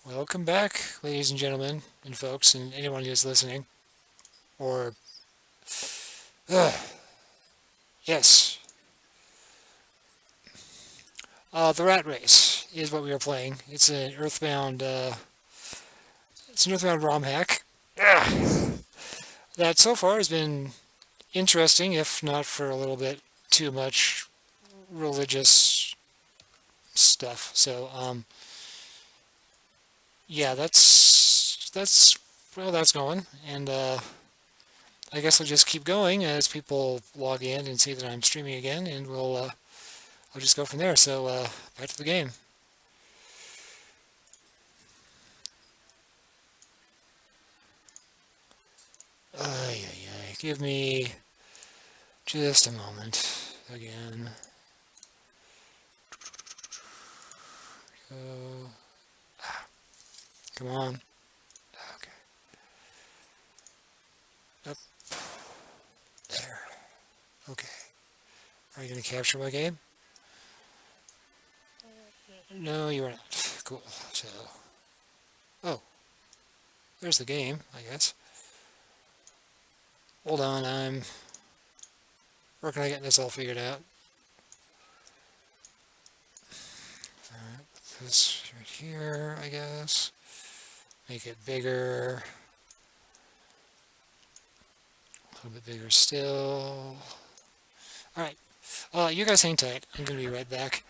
Welcome back, ladies and gentlemen, and folks, and anyone who's listening. Or, uh, yes, the Rat Race is what we are playing. It's an Earthbound ROM hack. That so far has been interesting, if not for a little bit too much religious stuff. Yeah, that's going, and I guess I'll just keep going as people log in and see that I'm streaming again, and I'll just go from there. So back to the game. Ay, ay, ay. Give me just a moment again. Oh, come on. Okay. Up there. Okay. Are you going to capture my game? No, you are not. Cool. So, oh, there's the game, I guess. Hold on, I'm working on getting this all figured out. Alright, put this right here, I guess. Make it bigger. A little bit bigger still. Alright, you guys hang tight. I'm going to be right back.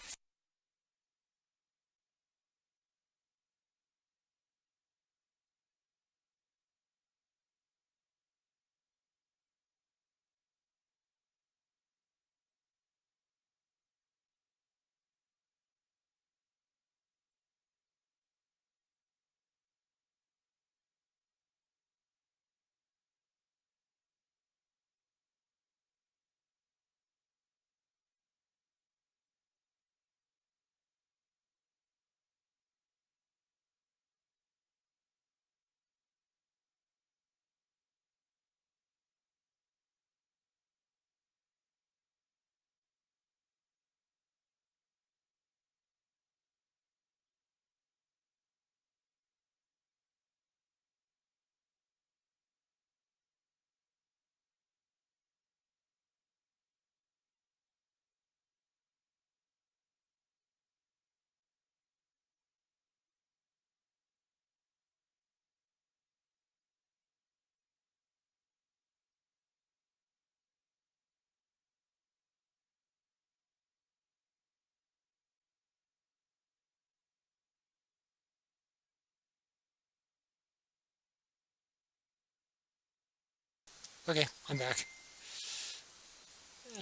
Okay, I'm back.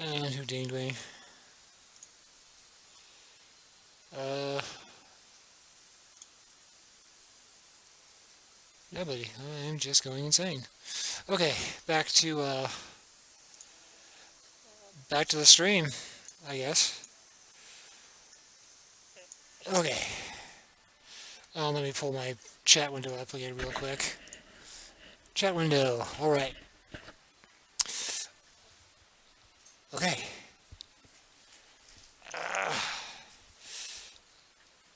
And who dinged me? Uh, Nobody. I'm just going insane. Okay, back to the stream, I guess. Okay. Let me pull my chat window up again real quick. Chat window. All right. Okay.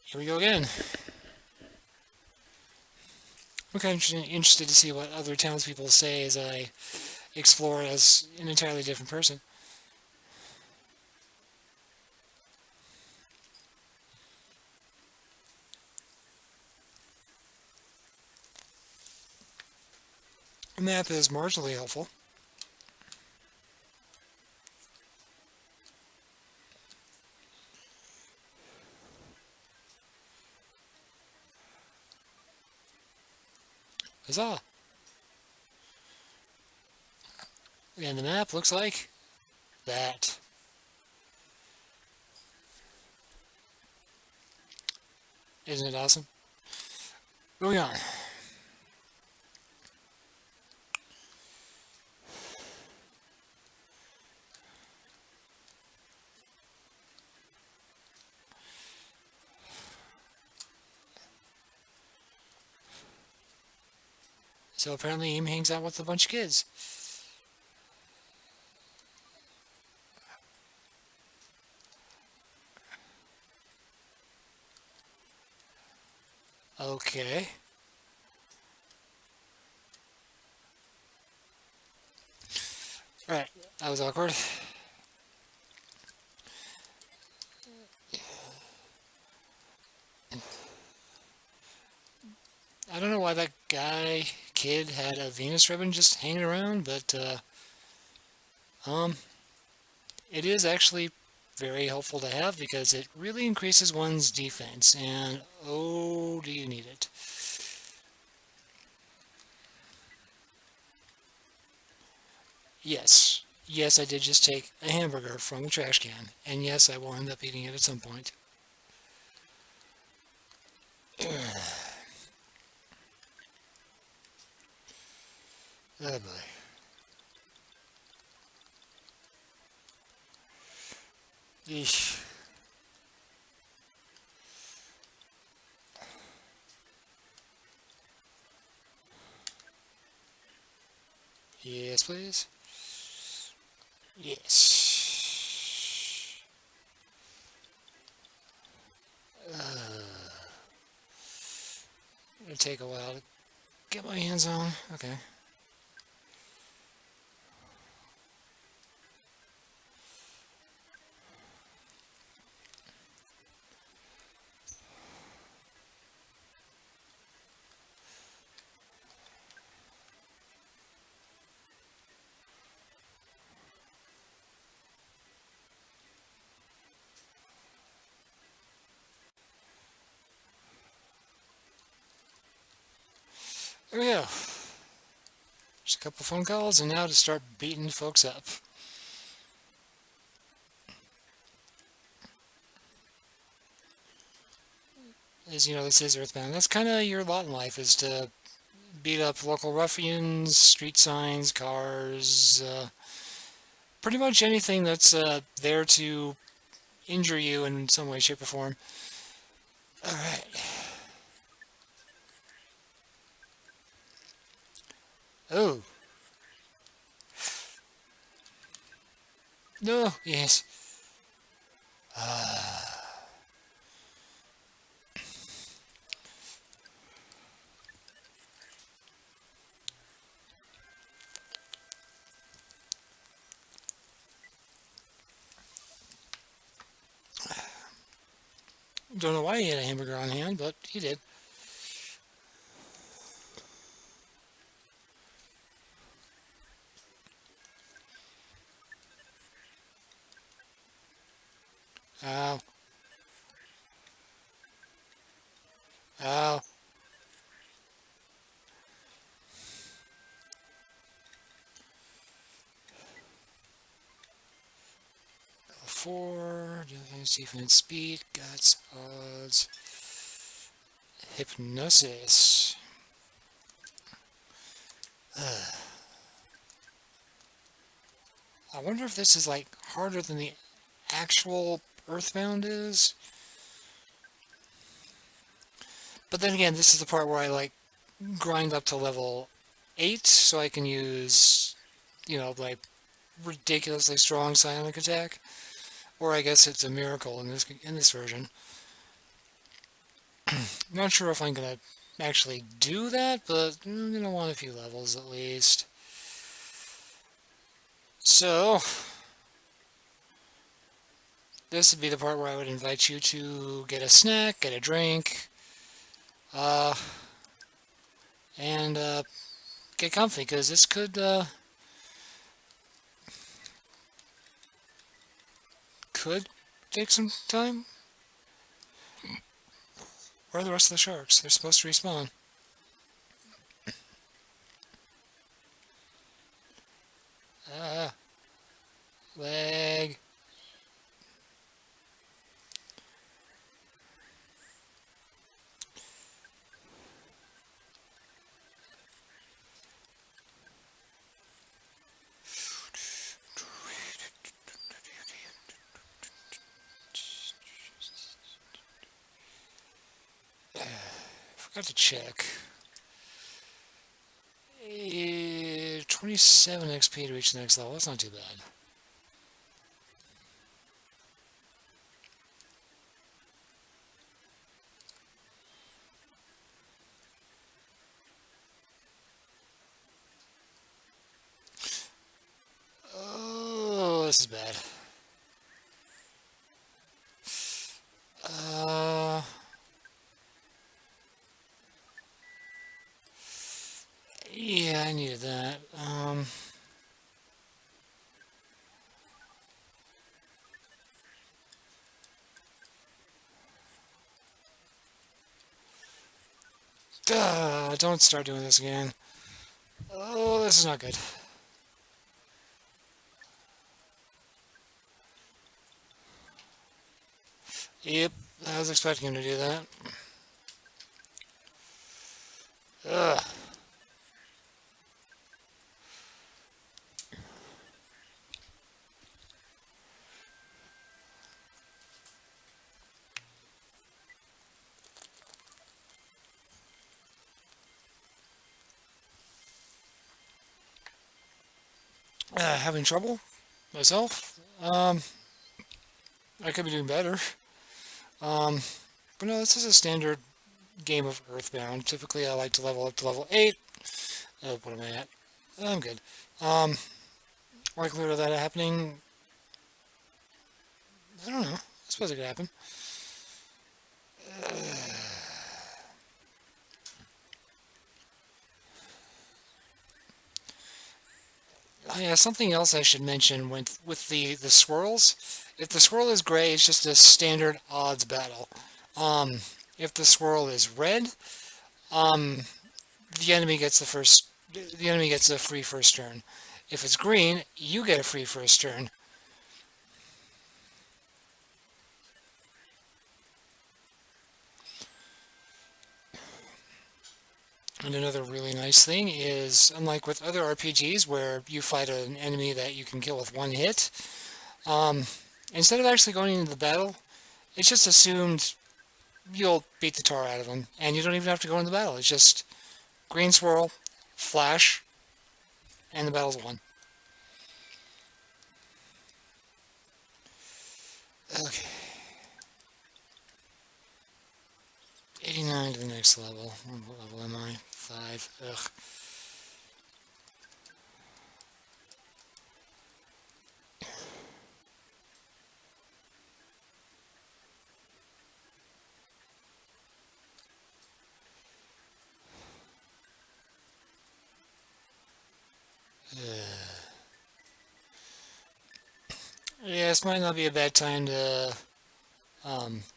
Here we go again. I'm kind of interested to see what other townspeople say as I explore as an entirely different person. The map is marginally helpful. Huzzah! And the map looks like that. Isn't it awesome? Moving on. So apparently Aim hangs out with a bunch of kids. Okay. Alright, that was awkward. I don't know why that kid had a Venus ribbon just hanging around, but um, it is actually very helpful to have because it really increases one's defense, and oh, do you need it. Yes. Yes, I did just take a hamburger from the trash can, and yes, I will end up eating it at some point. Oh boy. Eesh. Yes, please. Yes. It'll take a while to get my hands on. Okay. There we go. Just a couple phone calls, and now to start beating folks up. As you know, this is Earthbound. That's kind of your lot in life, is to beat up local ruffians, street signs, cars, pretty much anything that's there to injure you in some way, shape, or form. Alright. Oh. No. Yes. Don't know why he had a hamburger on hand, but he did. Ow. Ow. Four, defense, speed, guts, odds, hypnosis. I wonder if this is like harder than the actual Earthbound is. But then again, this is the part where I like grind up to level 8 so I can use, like ridiculously strong psionic attack. Or I guess it's a miracle in this version. Not sure if I'm gonna actually do that, but I'm gonna want a few levels at least. So this would be the part where I would invite you to get a snack, get a drink, uh, and get comfy, because this could take some time. Where are the rest of the sharks? They're supposed to respawn. Ah, leg. Forgot to check. 27 XP to reach the next level. That's not too bad. this is bad. Uh, yeah, I needed that. Don't start doing this again. Oh, this is not good. Yep, I was expecting him to do that. Ugh. Having trouble myself. I could be doing better. Um, but no, this is a standard game of Earthbound. Typically, I like to level up to level 8. What am I at? I'm good. Um, Likelihood of that happening, I don't know. I suppose it could happen. Oh yeah, something else I should mention with the swirls. If the swirl is gray, it's just a standard odds battle. Um, if the swirl is red, um, the enemy gets the first. The enemy gets a free first turn. If it's green, you get a free first turn. And another really nice thing is, unlike with other RPGs where you fight an enemy that you can kill with one hit, um, instead of actually going into the battle, it's just assumed you'll beat the tar out of them, and you don't even have to go into the battle. It's just green swirl, flash, and the battle's won. Okay. 89 to the next level. What level am I? 5. Ugh. Yeah, this might not be a bad time to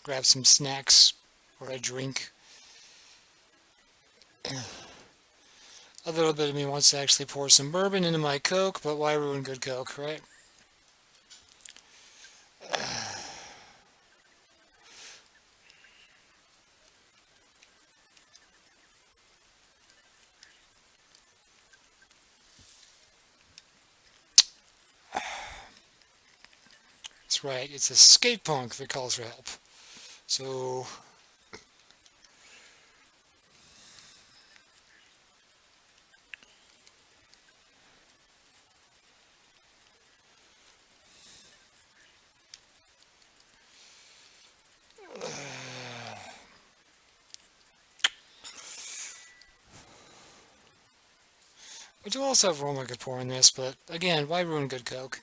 grab some snacks or a drink. A little bit of me wants to actually pour some bourbon into my Coke, but why ruin good Coke, right? That's right, it's a skate punk that calls for help. So, I do also have room I could pour in this, but again, why ruin good Coke?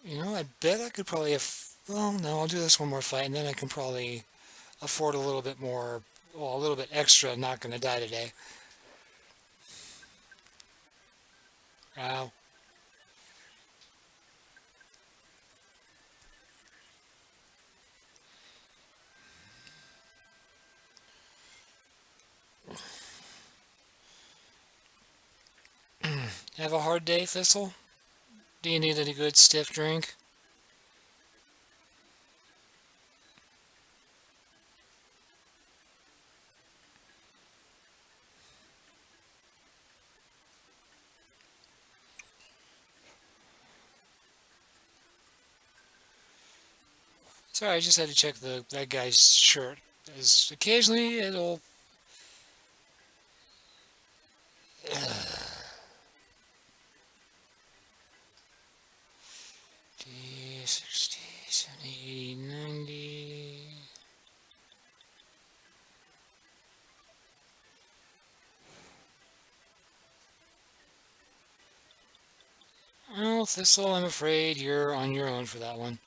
You know, I bet I could probably well, no, I'll do this one more fight, and then I can probably afford a little bit more, well, a little bit extra, not gonna die today. Wow. Have a hard day, Thistle? Do you need any good stiff drink? Sorry, I just had to check that guy's shirt. As occasionally it'll. Jeez. Well, Thistle, I'm afraid you're on your own for that one.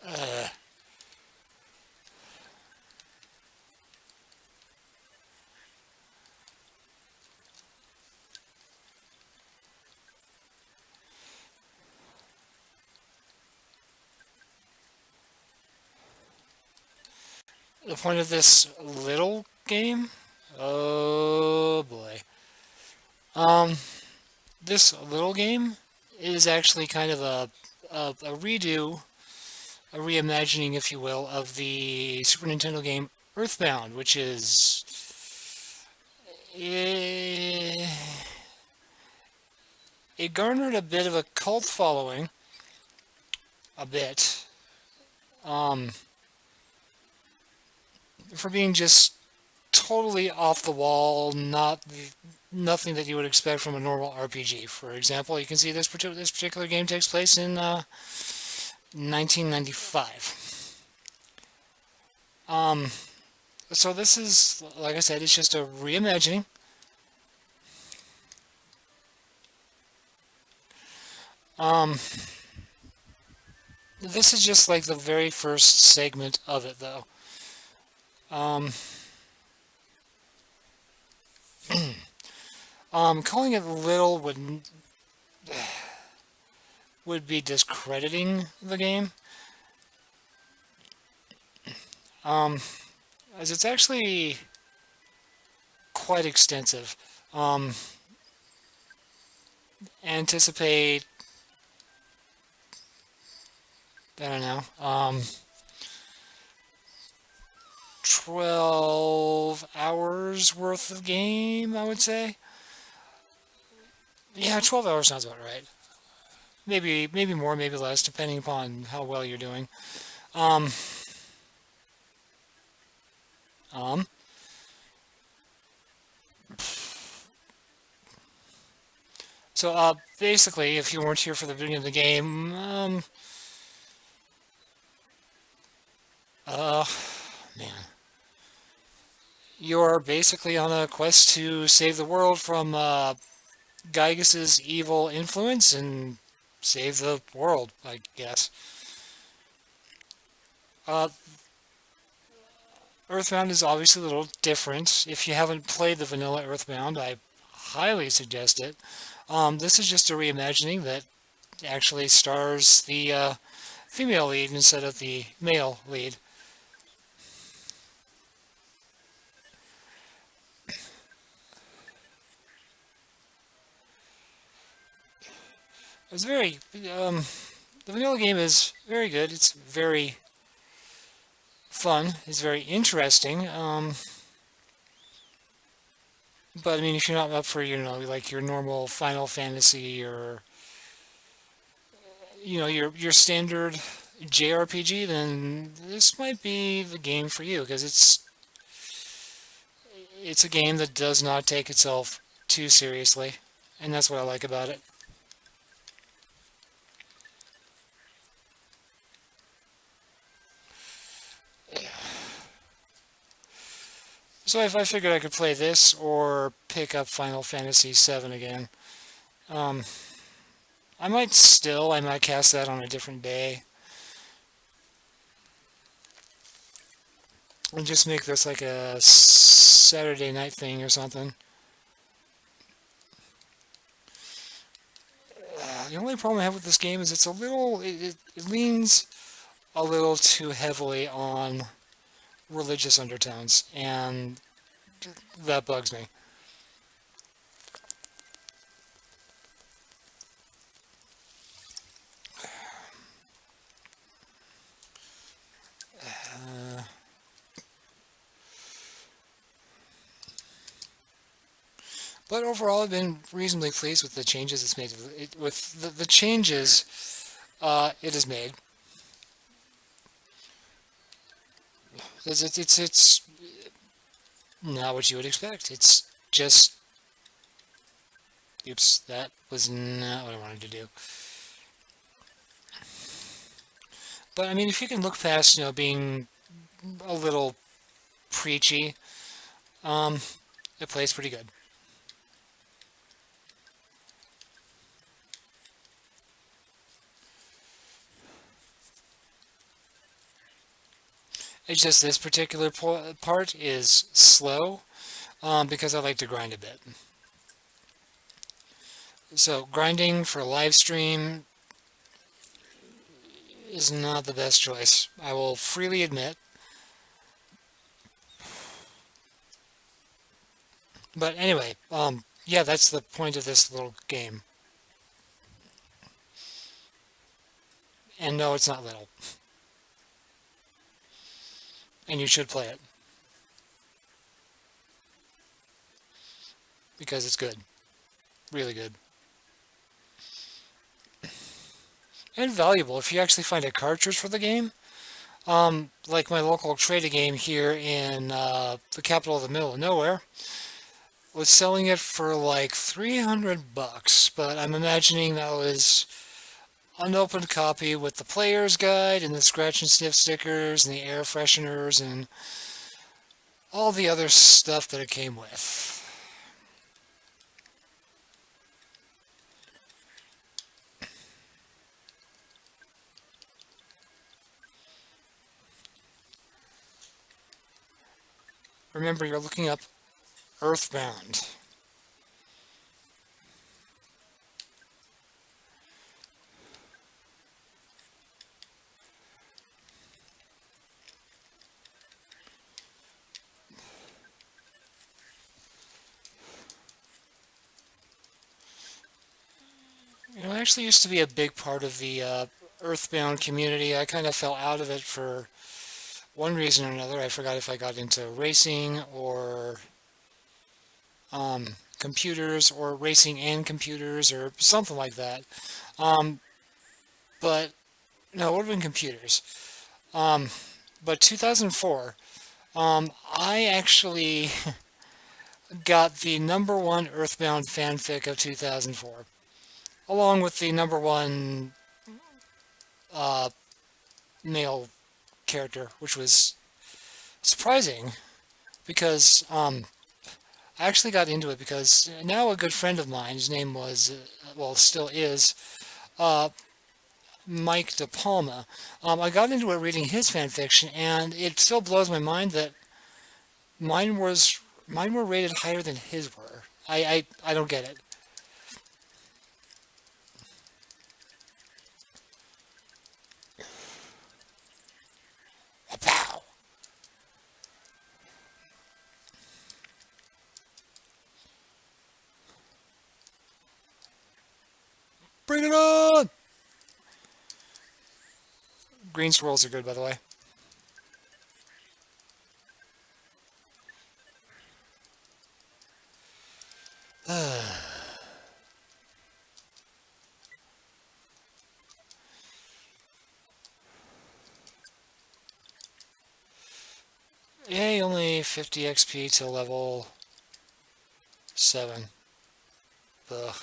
Uh, the point of this little game? Oh boy. Um, this little game is actually kind of a redo, a reimagining, if you will, of the Super Nintendo game Earthbound, which is eh, it garnered a bit of a cult following, a bit, um, for being just totally off the wall, nothing that you would expect from a normal RPG. For example, you can see this particular game takes place in 1995. Um, so this is, like I said, it's just a reimagining. Um, this is just like the very first segment of it, though. Um, calling it little would be discrediting the game, um, as it's actually quite extensive. Um, Anticipate, I don't know, 12 hours worth of game, I would say. Yeah, 12 hours sounds about right. Maybe more, maybe less, depending upon how well you're doing. Um, um, basically, if you weren't here for the beginning of the game, uh, man, you're basically on a quest to save the world from Gygas's evil influence and save the world, I guess. Uh, Earthbound is obviously a little different. If you haven't played the vanilla Earthbound, I highly suggest it. This is just a reimagining that actually stars the female lead instead of the male lead. It's very the vanilla game is very good. It's very fun. It's very interesting. But I mean, if you're not up for like your normal Final Fantasy or your standard JRPG, then this might be the game for you because it's a game that does not take itself too seriously, and that's what I like about it. So if I figured I could play this or pick up Final Fantasy VII again. Um, I might cast that on a different day and just make this like a Saturday night thing or something. The only problem I have with this game is it's a little, it leans a little too heavily on religious undertones, and that bugs me. Uh, but overall, I've been reasonably pleased with the changes it's made. With the changes it has made. It's not what you would expect. It's just, oops, that was not what I wanted to do. But I mean, if you can look past, being a little preachy, um, it plays pretty good. It's just this particular part is slow, because I like to grind a bit. So grinding for a live stream is not the best choice. I will freely admit. But anyway, yeah, that's the point of this little game. And no, it's not little. And you should play it because it's good, really good, and valuable. If you actually find a cartridge for the game, like my local trade game here in the capital of the middle of nowhere, was selling it for like $300, but I'm imagining that was unopened copy with the player's guide and the scratch and sniff stickers and the air fresheners and all the other stuff that it came with. Remember, you're looking up Earthbound. It actually used to be a big part of the Earthbound community. I kind of fell out of it for one reason or another. I forgot if I got into racing or computers or racing and computers or something like that. Um, but no, it would have been computers. Um, but 2004, I actually got the number one Earthbound fanfic of 2004, along with the number one uh, male character, which was surprising because I actually got into it because now a good friend of mine, his name was, well, still is, uh, Mike De Palma. I got into it reading his fan fiction, and it still blows my mind that mine was mine were rated higher than his were. I don't get it. Pow! Bring it on! Green swirls are good, by the way. Yay, only 50 XP till level 7. Ugh.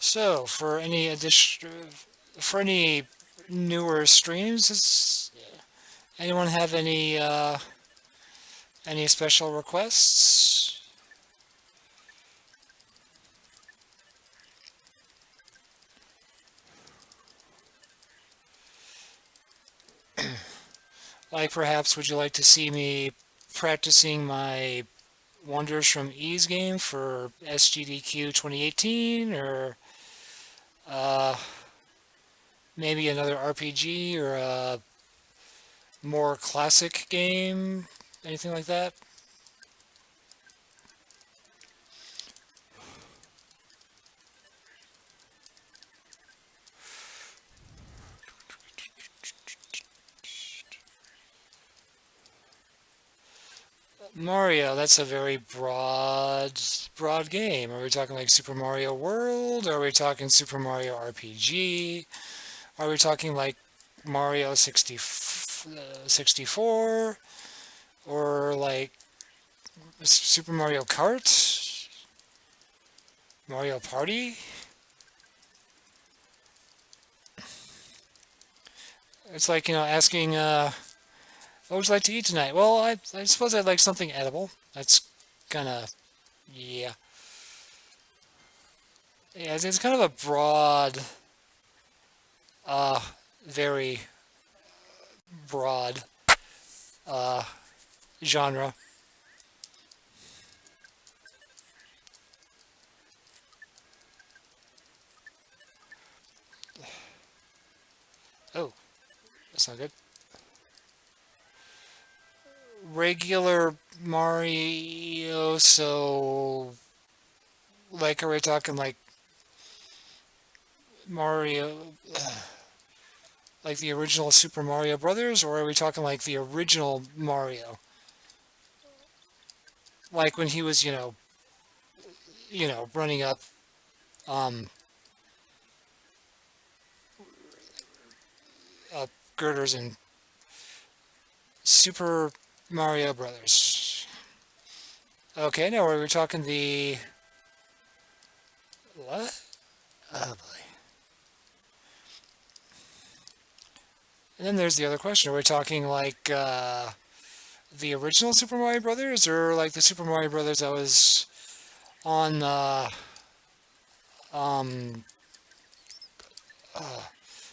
So, for any newer streams, anyone have any special requests? Like perhaps would you like to see me practicing my Wonders from Ease game for SGDQ 2018, or uh, maybe another RPG or a more classic game, anything like that? Mario, that's a very broad game. Are we talking like Super Mario World? Are we talking Super Mario RPG? Are we talking like Mario 64? Or like Super Mario Kart? Mario Party? It's like, asking, what would you like to eat tonight? Well, I suppose I'd like something edible. That's kind of, yeah. Yeah, it's kind of a broad, uh, very broad, uh, genre. Oh, that's not good. Regular Mario, so, like, are we talking like Mario, like the original Super Mario Brothers, or are we talking like the original Mario? Like when he was, running um, up girders in Super Mario Brothers. Okay, now we're talking the what? Oh boy. And then there's the other question: are we talking like the original Super Mario Brothers, or like the Super Mario Brothers that was on um, uh,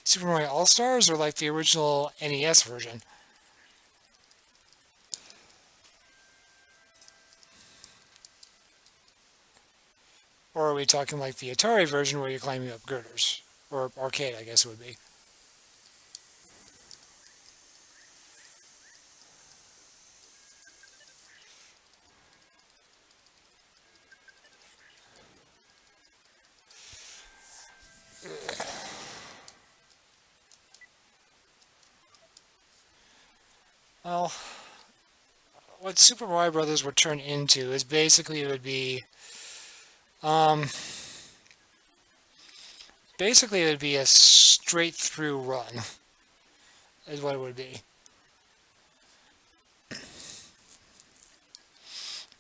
Super Mario All Stars, or like the original NES version? Or are we talking like the Atari version where you're climbing up girders? Or arcade, I guess it would be. Well, what Super Mario Brothers would turn into is basically um, it would be a straight through run, is what it would be.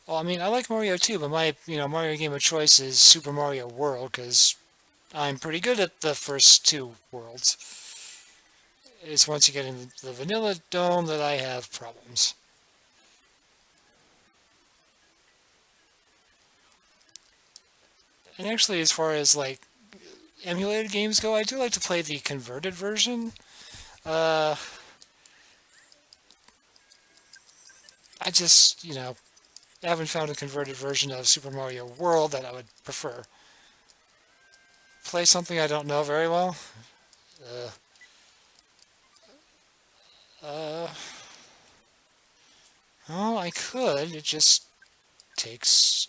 Well, I mean, I like Mario too, but my, Mario game of choice is Super Mario World because I'm pretty good at the first two worlds. It's once you get into the vanilla dome that I have problems. And actually, as far as like emulated games go, I do like to play the converted version. Uh, I just, haven't found a converted version of Super Mario World that I would prefer. Play something I don't know very well. Uh, uh, well, I could. It just takes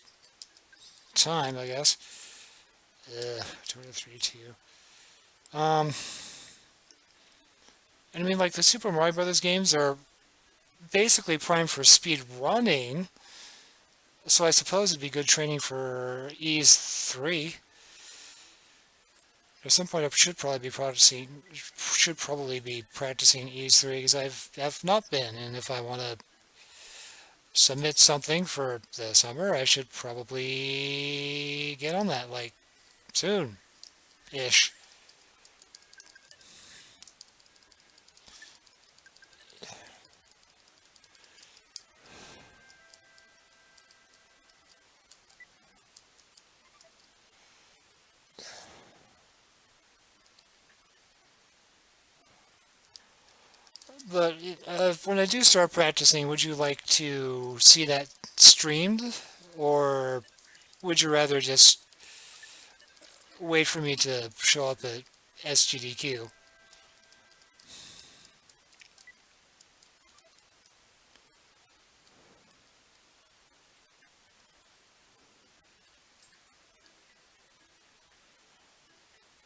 time, I guess. 2 2. And I mean, like the Super Mario Brothers games are basically primed for speed running, so I suppose it'd be good training for Ease 3. At some point, I should probably be practicing Ease 3 because have not been, and if I want to submit something for the summer, I should probably get on that like soon. ish. But when I do start practicing, would you like to see that streamed, or would you rather just wait for me to show up at SGDQ?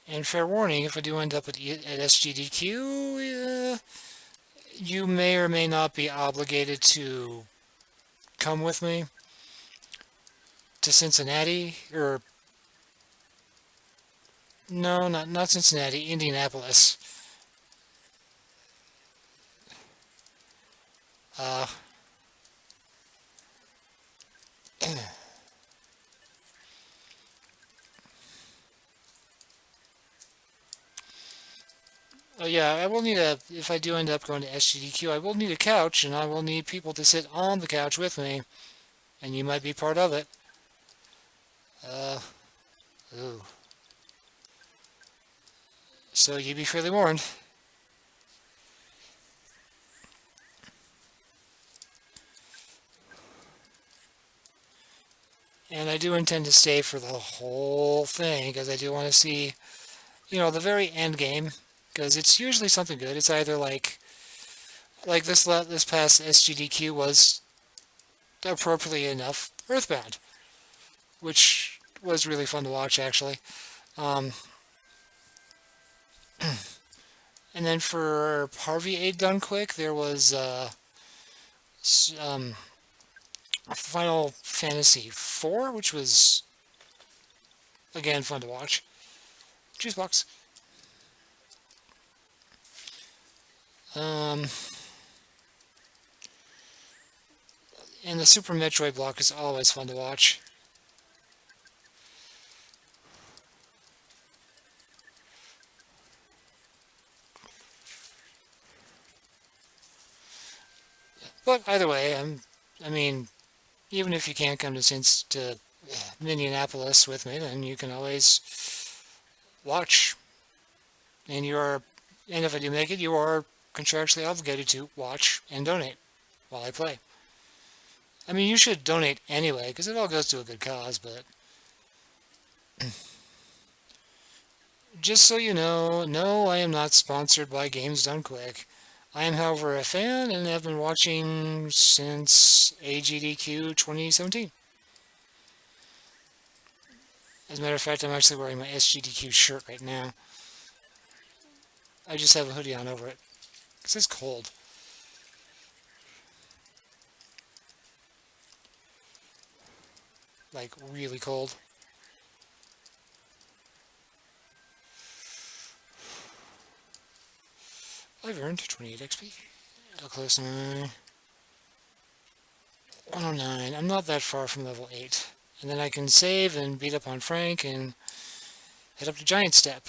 And fair warning, if I do end up at SGDQ, you may or may not be obligated to come with me to Cincinnati, or no, not Cincinnati, Indianapolis. Uh, oh yeah, I will need if I do end up going to SGDQ, I will need a couch, and I will need people to sit on the couch with me, and you might be part of it. Uh, ooh. So you be fairly warned. And I do intend to stay for the whole thing, because I do want to see, the very end game, because it's usually something good. It's either like this past SGDQ was appropriately enough Earthbound, which was really fun to watch actually. Um, and then for Harvey Aid Done Quick, there was um, Final Fantasy IV, which was again fun to watch. Juice box. Um, and the Super Metroid block is always fun to watch. But either way, I mean, even if you can't come to Minneapolis with me, then you can always watch. And and if I do make it, you are contractually obligated to watch and donate while I play. I mean, you should donate anyway, because it all goes to a good cause, but just so you know, no, I am not sponsored by Games Done Quick. I am, however, a fan and have been watching since AGDQ 2017. As a matter of fact, I'm actually wearing my SGDQ shirt right now. I just have a hoodie on over it. Because it's cold. Like, really cold. I've earned 28 XP. Close to 109. I'm not that far from level 8. And then I can save and beat up on Frank and head up to Giant Step.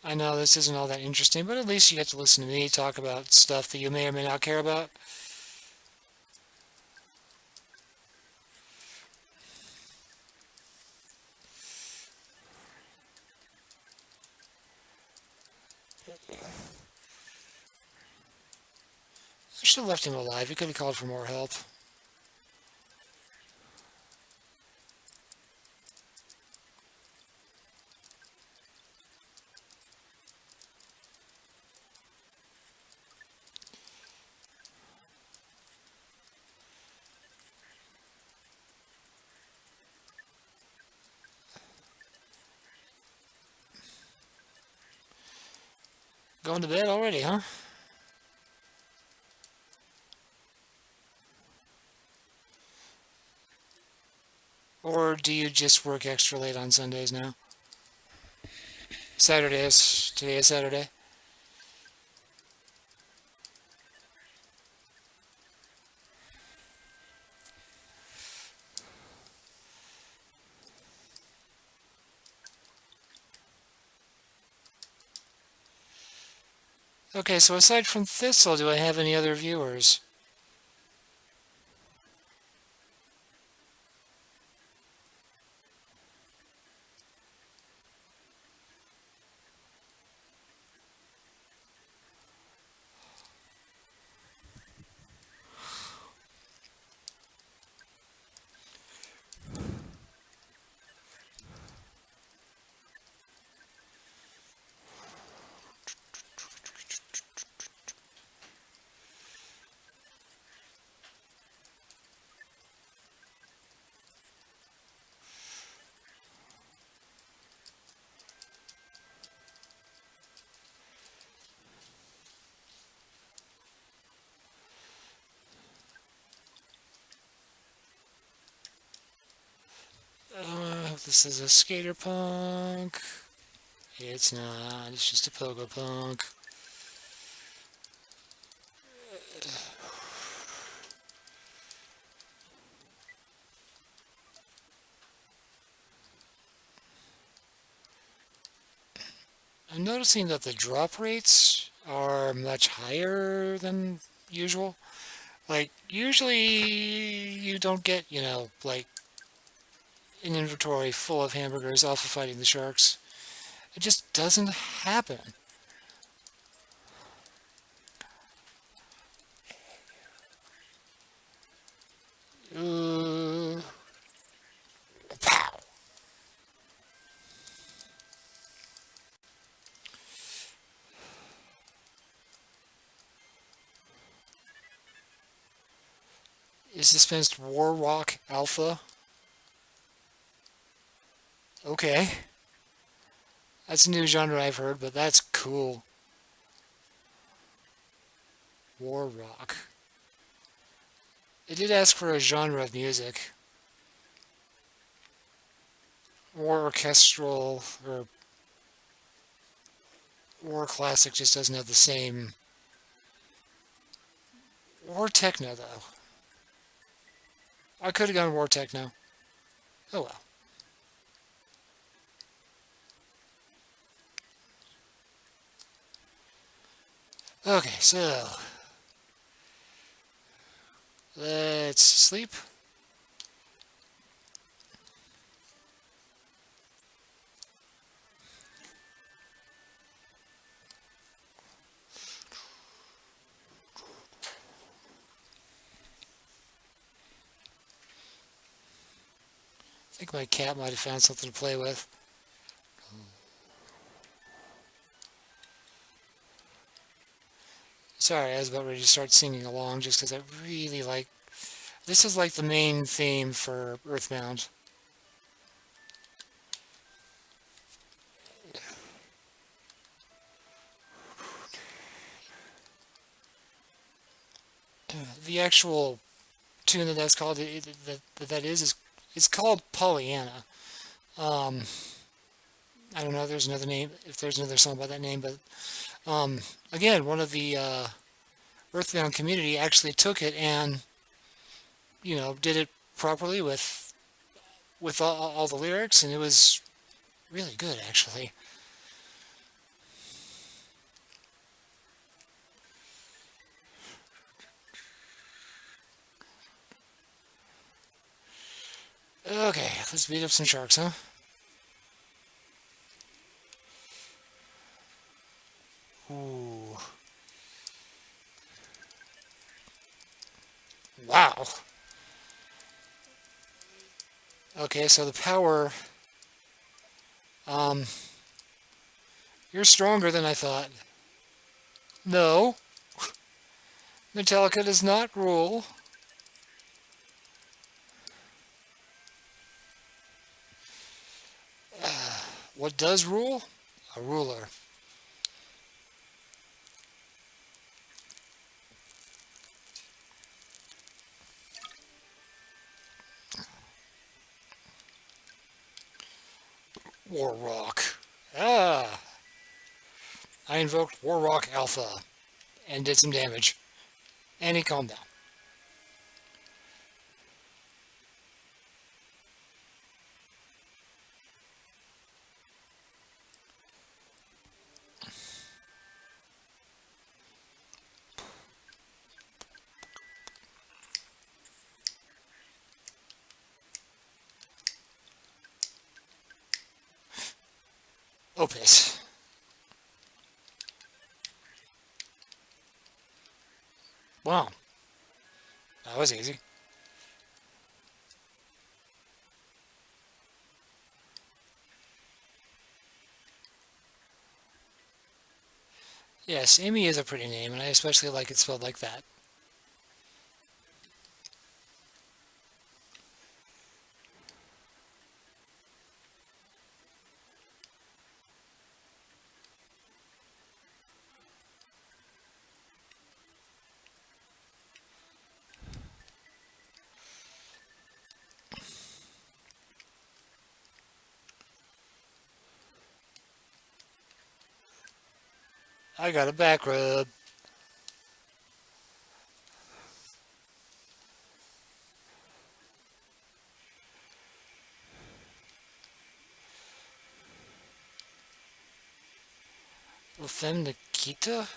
I know this isn't all that interesting, but at least you get to listen to me talk about stuff that you may or may not care about. I should have left him alive. He could have called for more help. Going to bed already, huh? Or do you just work extra late on Sundays now? Saturdays. Today is Saturday. Okay, so aside from Thistle, do I have any other viewers? This is a skater punk. It's not. It's just a pogo punk. I'm noticing that the drop rates are much higher than usual. Like, usually you don't get, like an inventory full of hamburgers off of fighting the sharks. It just doesn't happen. Uh, Pow. Is dispensed War Rock Alpha? Okay. That's a new genre I've heard, but that's cool. War Rock. It did ask for a genre of music. War Orchestral or War Classic just doesn't have the same. War Techno, though. I could have gone War Techno. Oh well. Okay, so let's sleep. I think my cat might have found something to play with. Sorry, I was about ready to start singing along just because I really like. This is like the main theme for Earthbound. The actual tune that's called that is it's called Pollyanna. Um, I don't know if there's another name, if there's another song by that name, but again, one of the Earthbound community actually took it and did it properly with all the lyrics, and it was really good actually. Okay, let's beat up some sharks, huh? Ooh, wow. Okay, so the power. Um, you're stronger than I thought. No, Metallica does not rule. What does rule? A ruler. War Rock. Ah, I invoked War Rock Alpha and did some damage. And he calmed down. Opus. Wow, that was easy. Yes, Amy is a pretty name, and I especially like it spelled like that. I got a back rub. Lefem Nikita?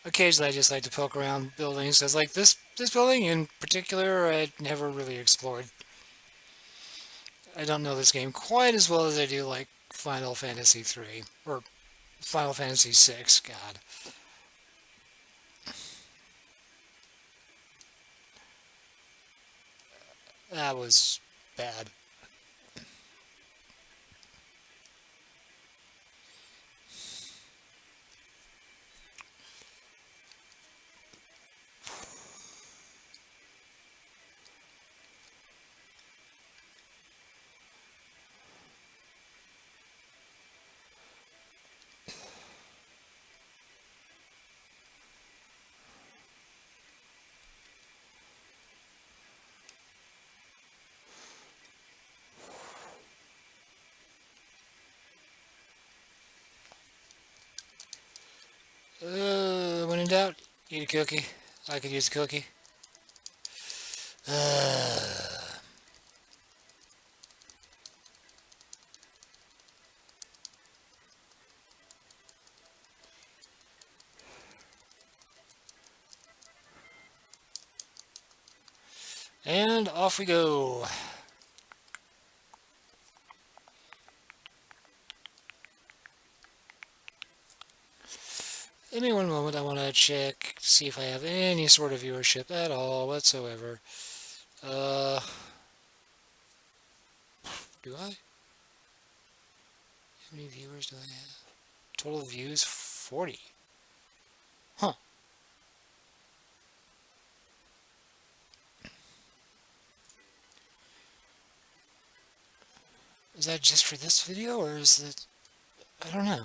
Occasionally I just like to poke around buildings. Because like this building in particular I never really explored. I don't know this game quite as well as I do like Final Fantasy 3 or Final Fantasy 6. God, that was bad. When in doubt, eat a cookie. I could use a cookie. And off we go. Give me one moment. I want to check, see if I have any sort of viewership at all whatsoever. Uh, do I? How many viewers do I have? Total views 40. Huh. Is that just for this video or is it? I don't know.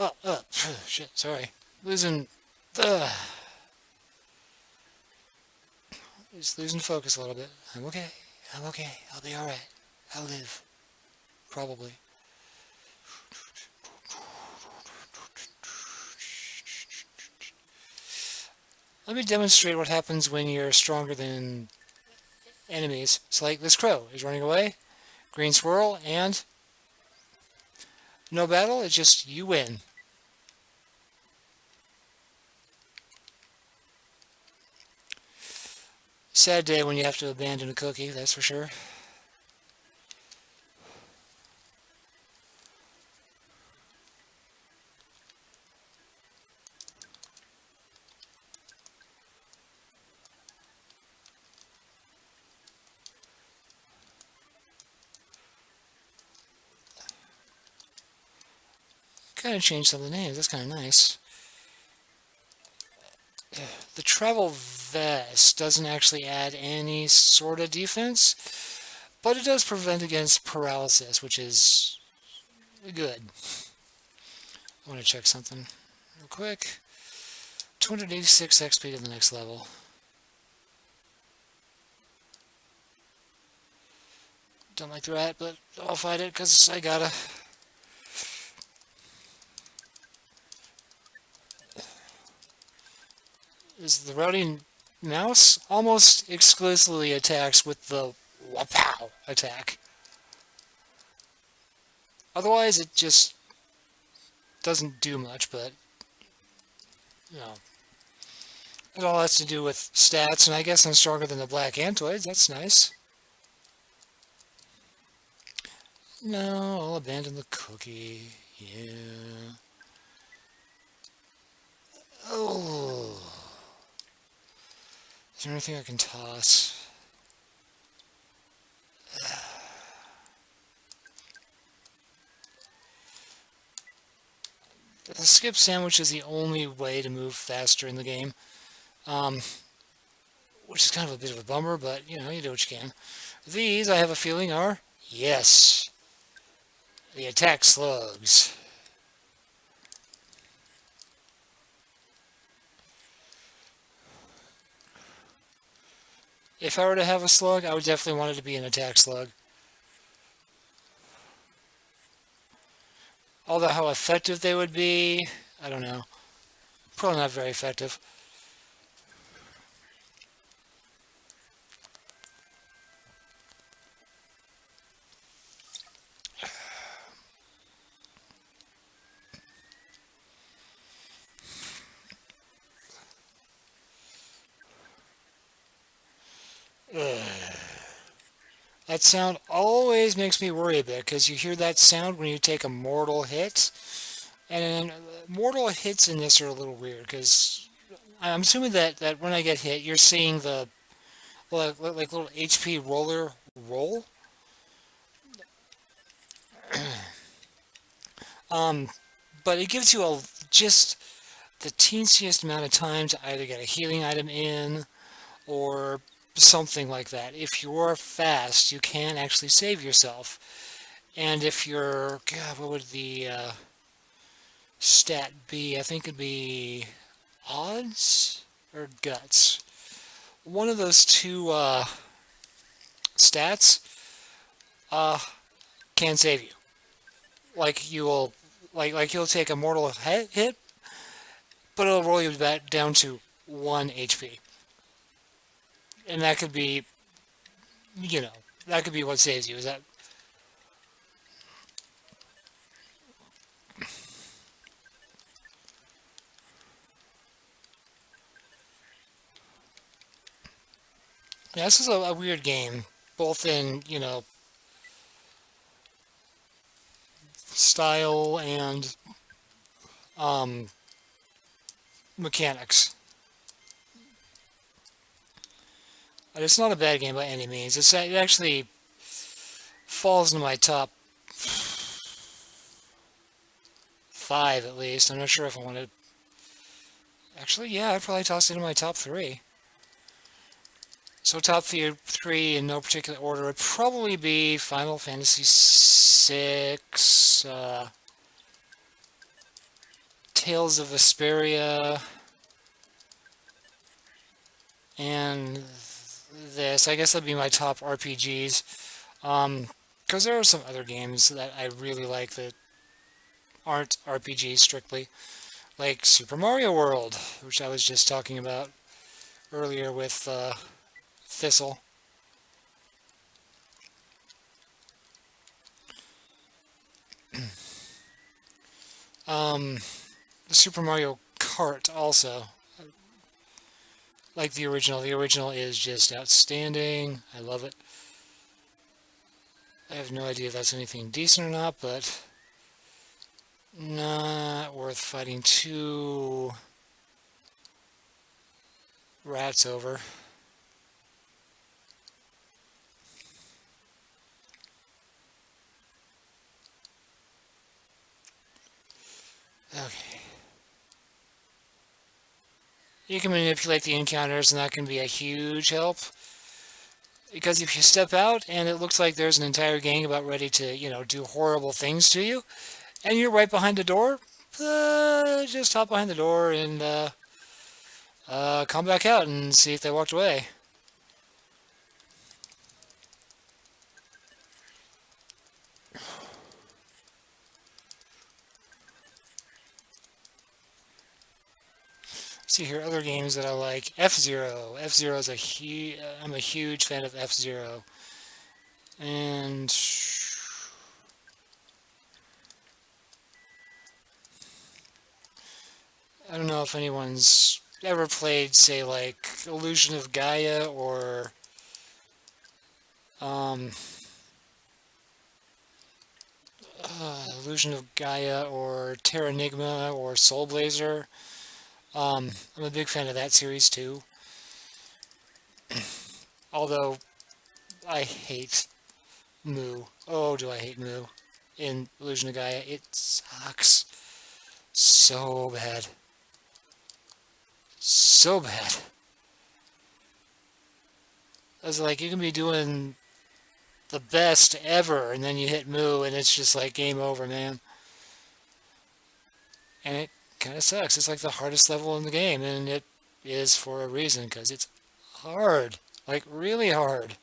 Oh, shit, sorry. Losing. Uh, just losing focus a little bit. I'm okay. I'm okay. I'll be alright. I'll live. Probably. Let me demonstrate what happens when you're stronger than enemies. It's like this crow is running away. Green swirl and no battle. It's just you win. Sad day when you have to abandon a cookie, that's for sure. Kind of changed some of the names. That's kind of nice. The travel vest doesn't actually add any sort of defense, but it does prevent against paralysis, which is good. I want to check something real quick. 286 XP to the next level. Don't like the rat, but I'll fight it because I gotta. Is the routing mouse almost exclusively attacks with the wapow attack. Otherwise, it just doesn't do much, but, you know, it all has to do with stats, and I guess I'm stronger than the black antoids. That's nice. No, I'll abandon the cookie. Yeah. Oh. Is there anything I can toss? The skip sandwich is the only way to move faster in the game, um, which is kind of a bit of a bummer, but you know, you do what you can. These, I have a feeling, are, yes, the attack slugs. If I were to have a slug, I would definitely want it to be an attack slug. Although how effective they would be, I don't know. Probably not very effective. Ugh. That sound always makes me worry a bit, because you hear that sound when you take a mortal hit. And mortal hits in this are a little weird, because I'm assuming that when I get hit, you're seeing the like little HP roller roll. Um, but it gives you just the teensiest amount of time to either get a healing item in or something like that. If you're fast, you can actually save yourself. And if you're, God, what would the stat be? I think it'd be odds or guts. One of those two stats uh, can save you. Like you'll you'll take a mortal hit, but it'll roll you back down to 1 HP. And that could be, you know, that could be what saves you. Is that? Yeah, this is a weird game, both in, you know, style and um, mechanics. But it's not a bad game by any means. It actually falls into my top 5 at least. I'm not sure if I want to. Actually, yeah, I'd probably toss it in my top 3. So top three in no particular order would probably be Final Fantasy VI, Tales of Vesperia, and this. I guess that'd be my top RPGs. Because there are some other games that I really like that aren't RPGs strictly, like Super Mario World, which I was just talking about earlier with Thistle. Um, the Super Mario Kart also, like the original. The original is just outstanding. I love it. I have no idea if that's anything decent or not, but not worth fighting 2 rats over. Okay. You can manipulate the encounters, and that can be a huge help. Because if you step out and it looks like there's an entire gang about ready to, you know, do horrible things to you, and you're right behind the door, just hop behind the door and come back out and see if they walked away. see here, other games that I like. F-Zero. F-Zero is I'm a huge fan of F-Zero. And I don't know if anyone's ever played, say, like Illusion of Gaia or um, Illusion of Gaia or Terranigma or Soul Blazer. I'm a big fan of that series too. Although I hate Moo. Oh, do I hate Moo in Illusion of Gaia? It sucks so bad. So bad. I was like, you can be doing the best ever, and then you hit Moo, and it's just like game over, man. And it kind of sucks. It's like the hardest level in the game, and it is for a reason, because it's hard. Like, really hard.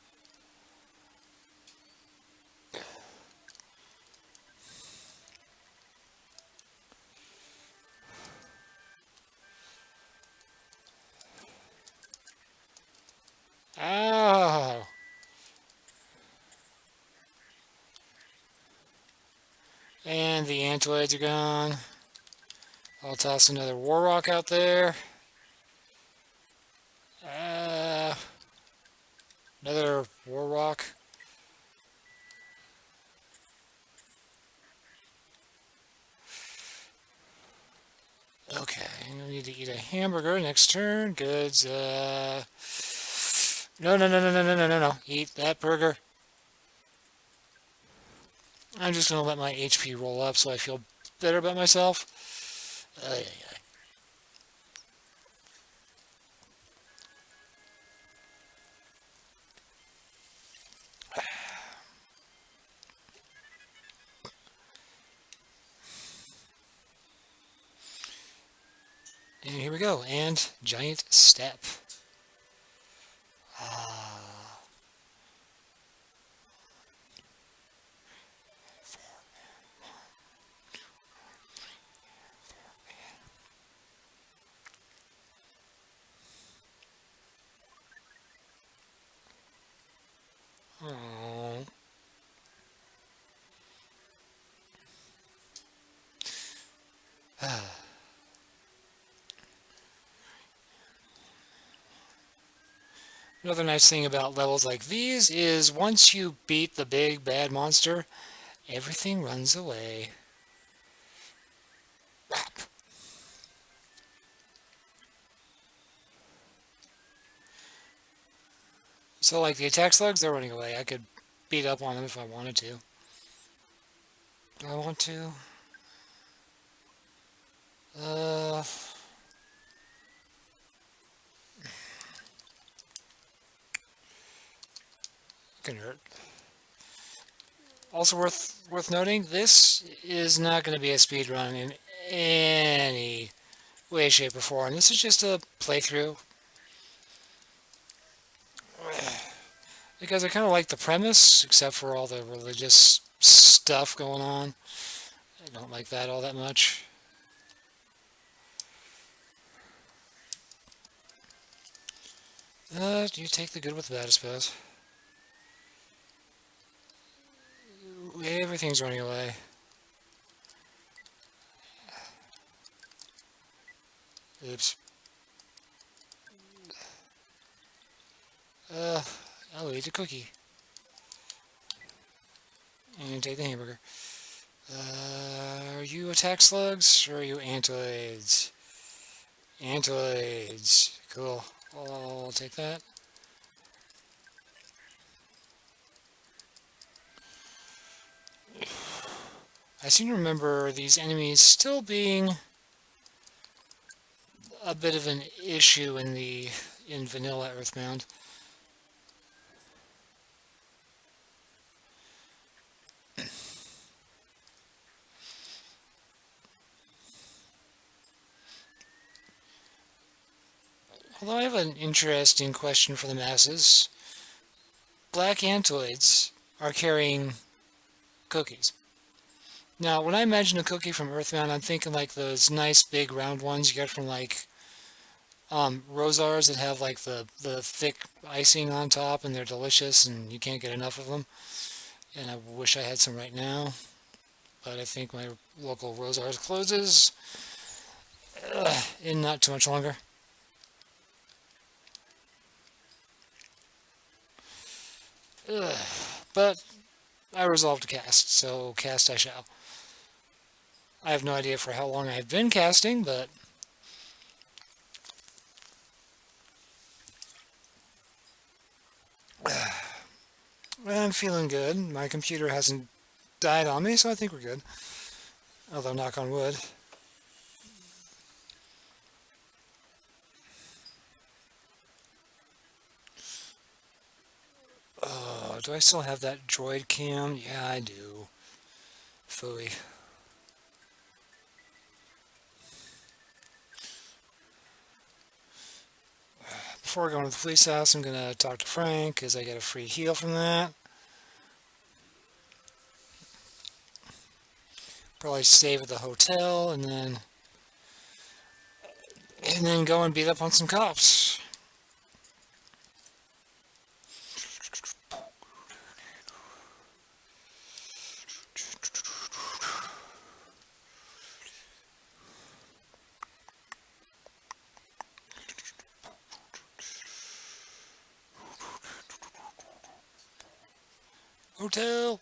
Oh. And the Antoids are gone. I'll toss another Warrock out there. Uh, Another Warrock. Okay, I need to eat a hamburger next turn. Goods. No, no, no, no, no, no, no, no, no. Eat that burger. I'm just going to let my HP roll up so I feel better about myself. And here we go. And giant step. Oh. Another nice thing about levels like these is once you beat the big bad monster, everything runs away. So like the attack slugs, they're running away. I could beat up on them if I wanted to. Do I want to? Can hurt. Also worth noting, this is not going to be a speed run in any way, shape, or form. This is just a playthrough. Because I kind of like the premise, except for all the religious stuff going on. I don't like that all that much. You take the good with the bad, I suppose. Everything's running away. Oops. I'll eat a cookie. And take the hamburger. Are you attack slugs, or are you antoids? Antoids. Cool. I'll take that. I seem to remember these enemies still being a bit of an issue in vanilla Earthbound. Although I have an interesting question for the masses. Black Antoids are carrying cookies. Now, when I imagine a cookie from Earthbound, I'm thinking like those nice big round ones you get from like Rosars that have like the thick icing on top and they're delicious and you can't get enough of them. And I wish I had some right now, but I think my local Rosars closes in not too much longer. But I resolved to cast, so cast I shall. I have no idea for how long I've been casting, but I'm feeling good. My computer hasn't died on me, so I think we're good. Although, knock on wood. Do I still have that droid cam? Yeah, I do. Phooey. Before going to the police house, I'm going to talk to Frank, because I get a free heal from that. Probably save at the hotel, and then go and beat up on some cops. Hotel!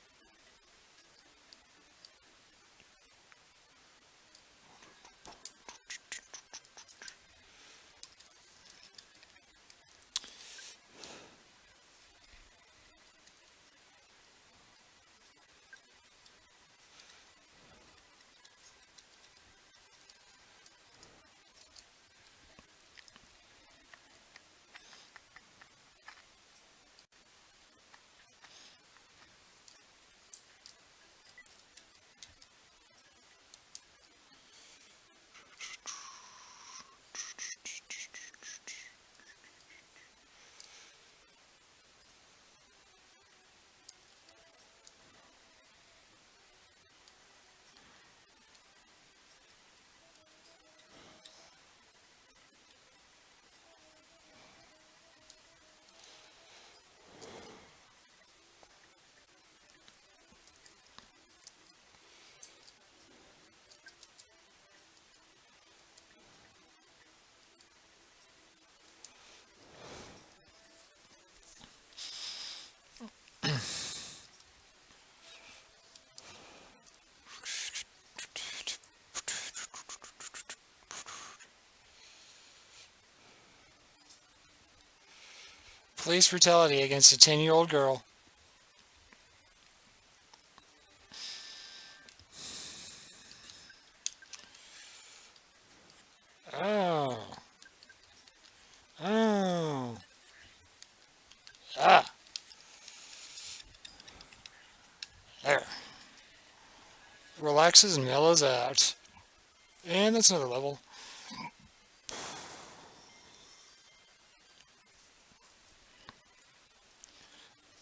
Police brutality against a 10-year-old girl. Oh. Oh. Ah. There. Relaxes and mellows out. And that's another level.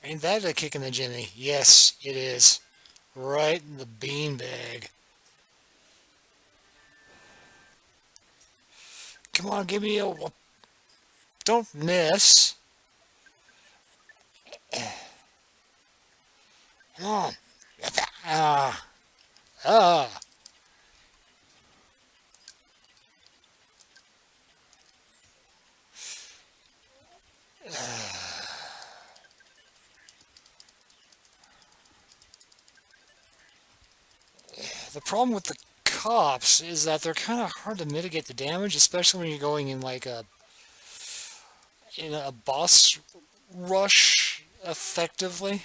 Ain't that a kick in the jimmy? Yes, it is. Right in the beanbag. Come on, give me a... Don't miss. Come on. Ah. Ah. The problem with the cops is that they're kind of hard to mitigate the damage, especially when you're going in like a boss rush effectively.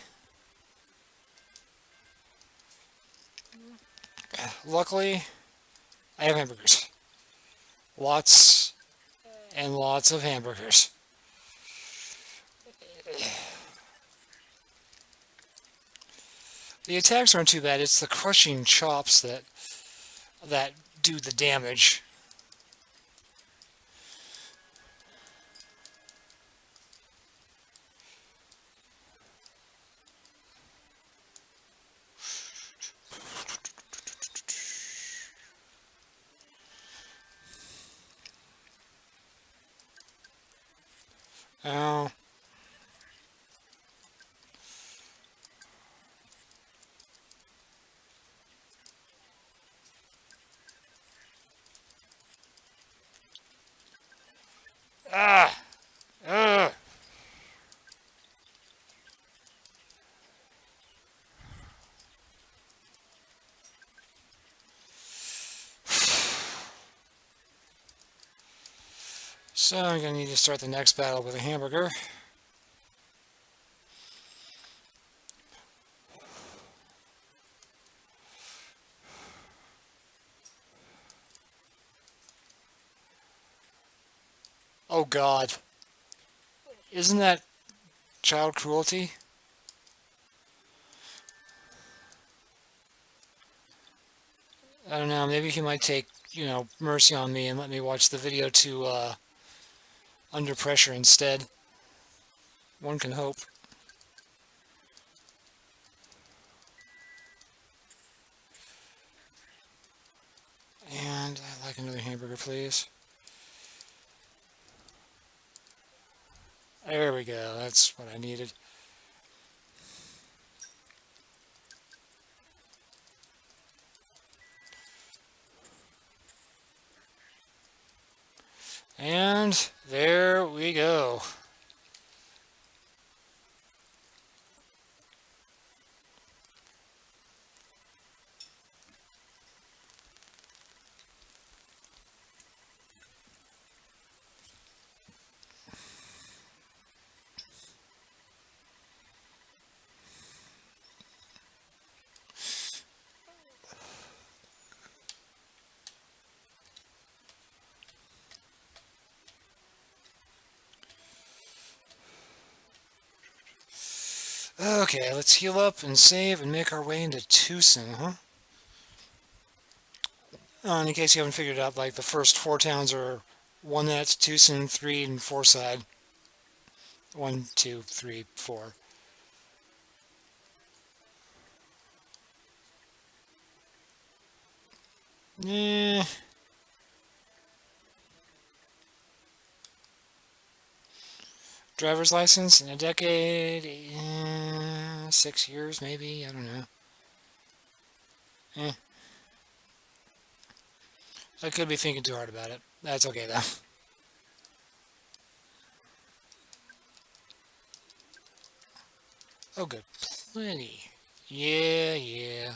Luckily, I have hamburgers. Lots and lots of hamburgers. The attacks aren't too bad. It's the crushing chops that do the damage. Oh. Ah. Ugh. So I'm gonna need to start the next battle with a hamburger. Oh God. Isn't that child cruelty? I don't know. Maybe he might take, mercy on me and let me watch the video to Under Pressure instead. One can hope. And I'd like another hamburger, please. There we go. That's what I needed. And there we go. Okay, let's heal up and save and make our way into Twoson, huh? In case you haven't figured it out, like the first four towns are Onett, Twoson, 3, and 4 side. 1, 2, 3, 4. Eh, driver's license in a decade, 6 years maybe, I don't know. Eh, I could be thinking too hard about it. That's okay though. Oh good, plenty. Yeah, yeah.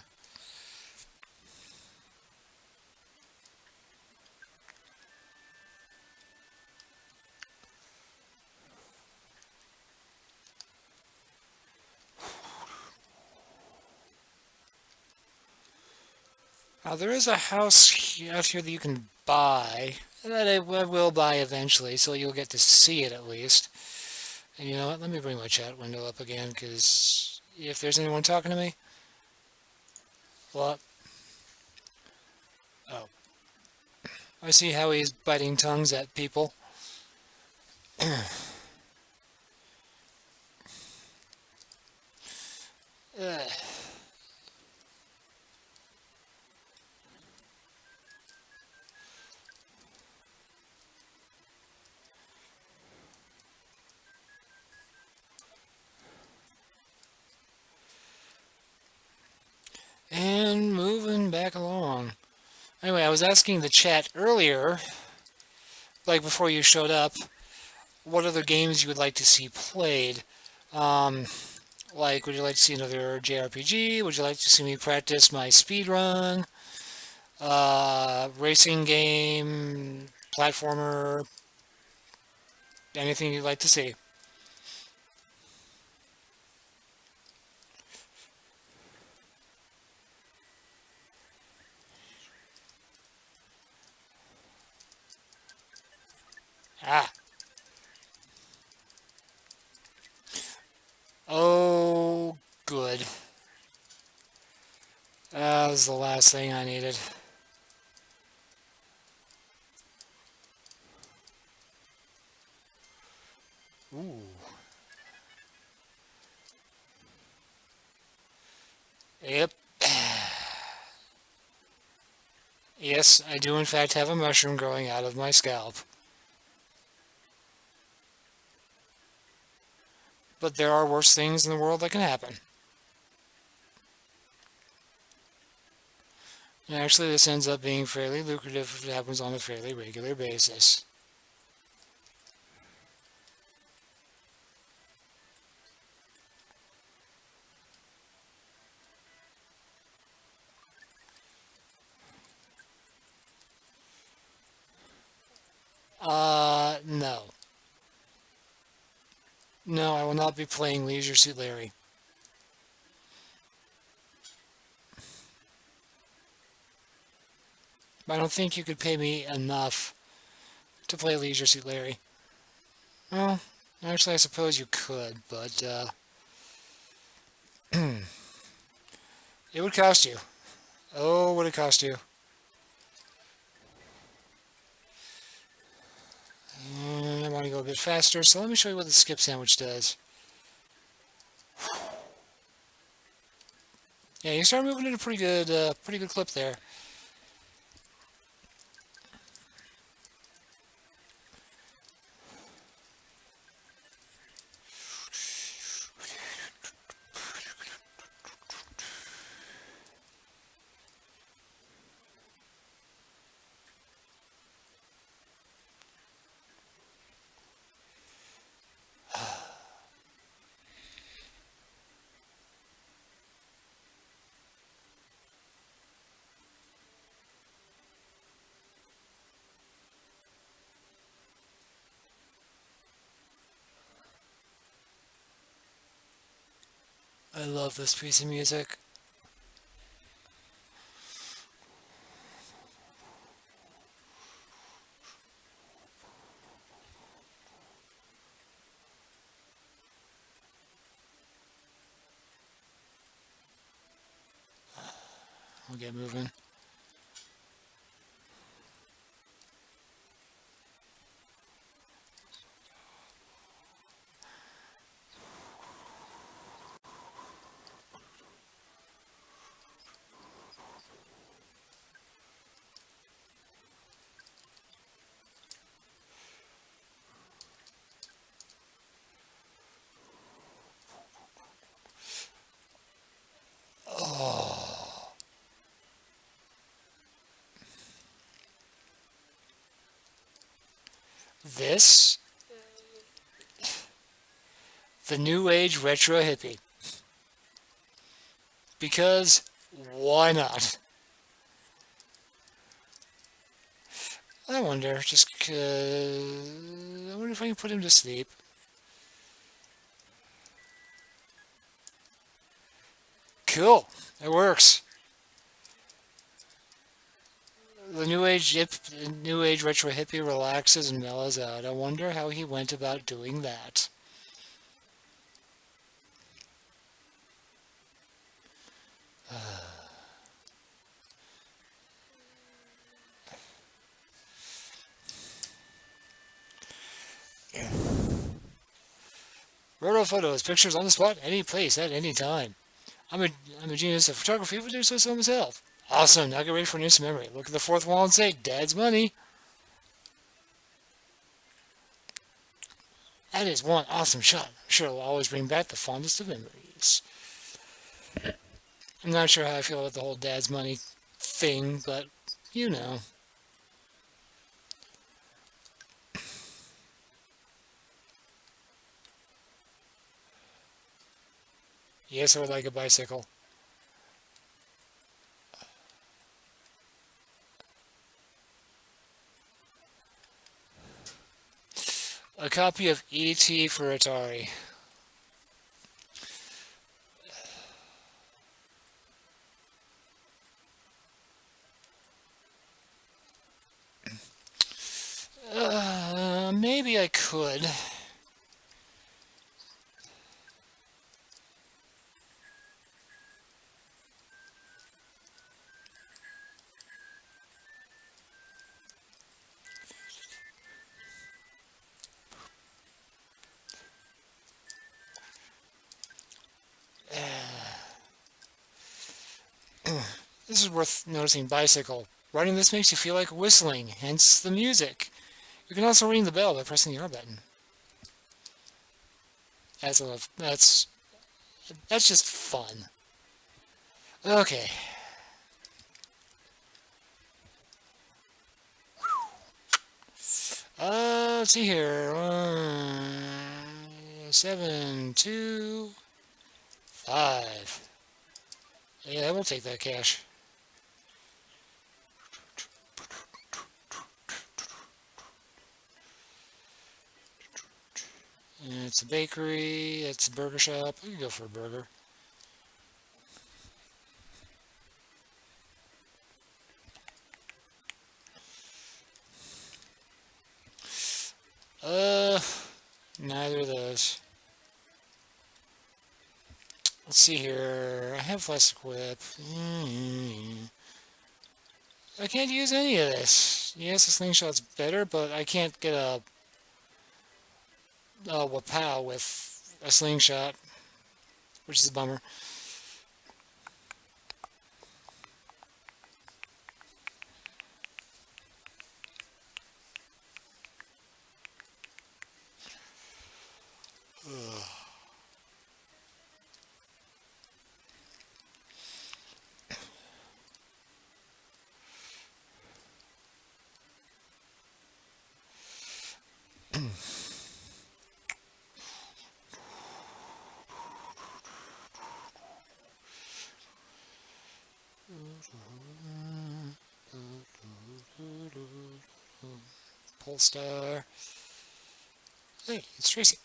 There is a house out here that you can buy, that I will buy eventually, so you'll get to see it at least. And you know what? Let me bring my chat window up again, because if there's anyone talking to me, well, oh, I see how he's biting tongues at people. And moving back along. Anyway, I was asking the chat earlier, like before you showed up, what other games you would like to see played. Um, like, would you like to see another JRPG? Would you like to see me practice my speed run? Racing game, platformer, anything you'd like to see? Ah, oh, good. That was the last thing I needed. Ooh. Yep. Yes, I do in fact have a mushroom growing out of my scalp. But there are worse things in the world that can happen. And actually, this ends up being fairly lucrative if it happens on a fairly regular basis. No. No, I will not be playing Leisure Suit Larry. I don't think you could pay me enough to play Leisure Suit Larry. Well, actually, I suppose you could, but it would cost you. Oh, would it cost you? I want to go a bit faster, so let me show you what the skip sandwich does. Yeah, you start moving at a pretty good clip there. I love this piece of music. We'll get moving. Oh. This, the New Age Retro Hippie. Because why not? I wonder, I wonder if I can put him to sleep. Cool, it works. The New Age Retro Hippie relaxes and mellows out. I wonder how he went about doing that. Roto photos, pictures on the spot, any place, at any time. I'm a genius of photography, but do so myself. Awesome, now get ready for an instant memory. Look at the fourth wall and say, Dad's money. That is one awesome shot. I'm sure it'll always bring back the fondest of memories. I'm not sure how I feel about the whole Dad's money thing, but you know. Yes, I would like a bicycle. A copy of E.T. for Atari. Maybe I could. This is worth noticing. Bicycle. Riding this makes you feel like whistling, hence the music. You can also ring the bell by pressing the R button. That's just fun. Okay. Let's see here. 7, 2, 5. Yeah, we'll take that cash. And it's a bakery. It's a burger shop. We can go for a burger. Uh, Neither of those. Let's see here. I have less equip. I can't use any of this. Yes, the slingshot's better, but I can't get a wapow with a slingshot, which is a bummer. Polestar. Hey, it's Tracy.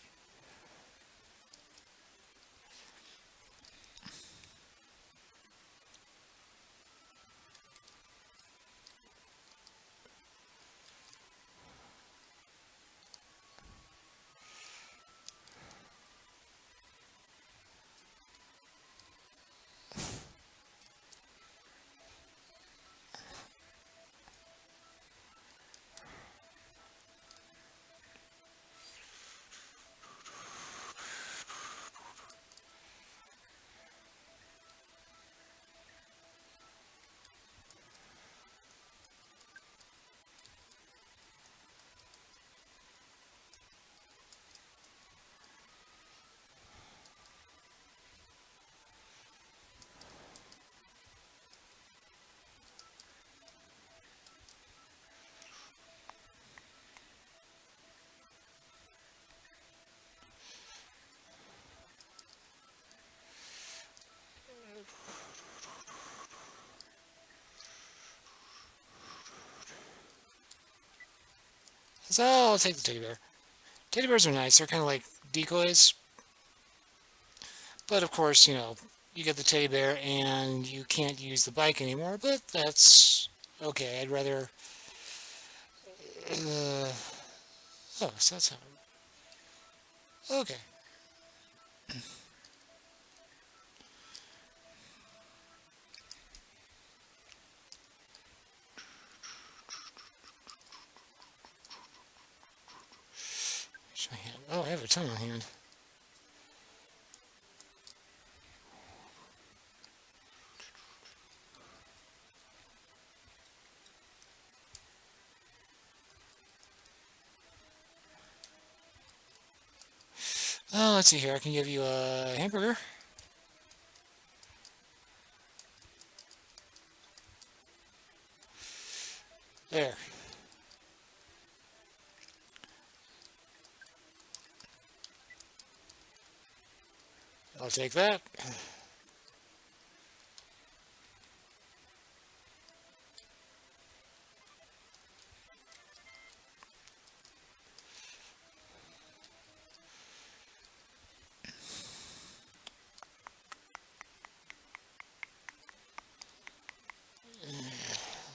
So I'll take the teddy bear. Teddy bears are nice. They're kind of like decoys. But of course, you get the teddy bear and you can't use the bike anymore. But that's okay. I'd rather. Uh, oh, so that's how. Okay. Oh, I have a ton on hand. Oh, let's see here. I can give you a hamburger. There. I'll take that.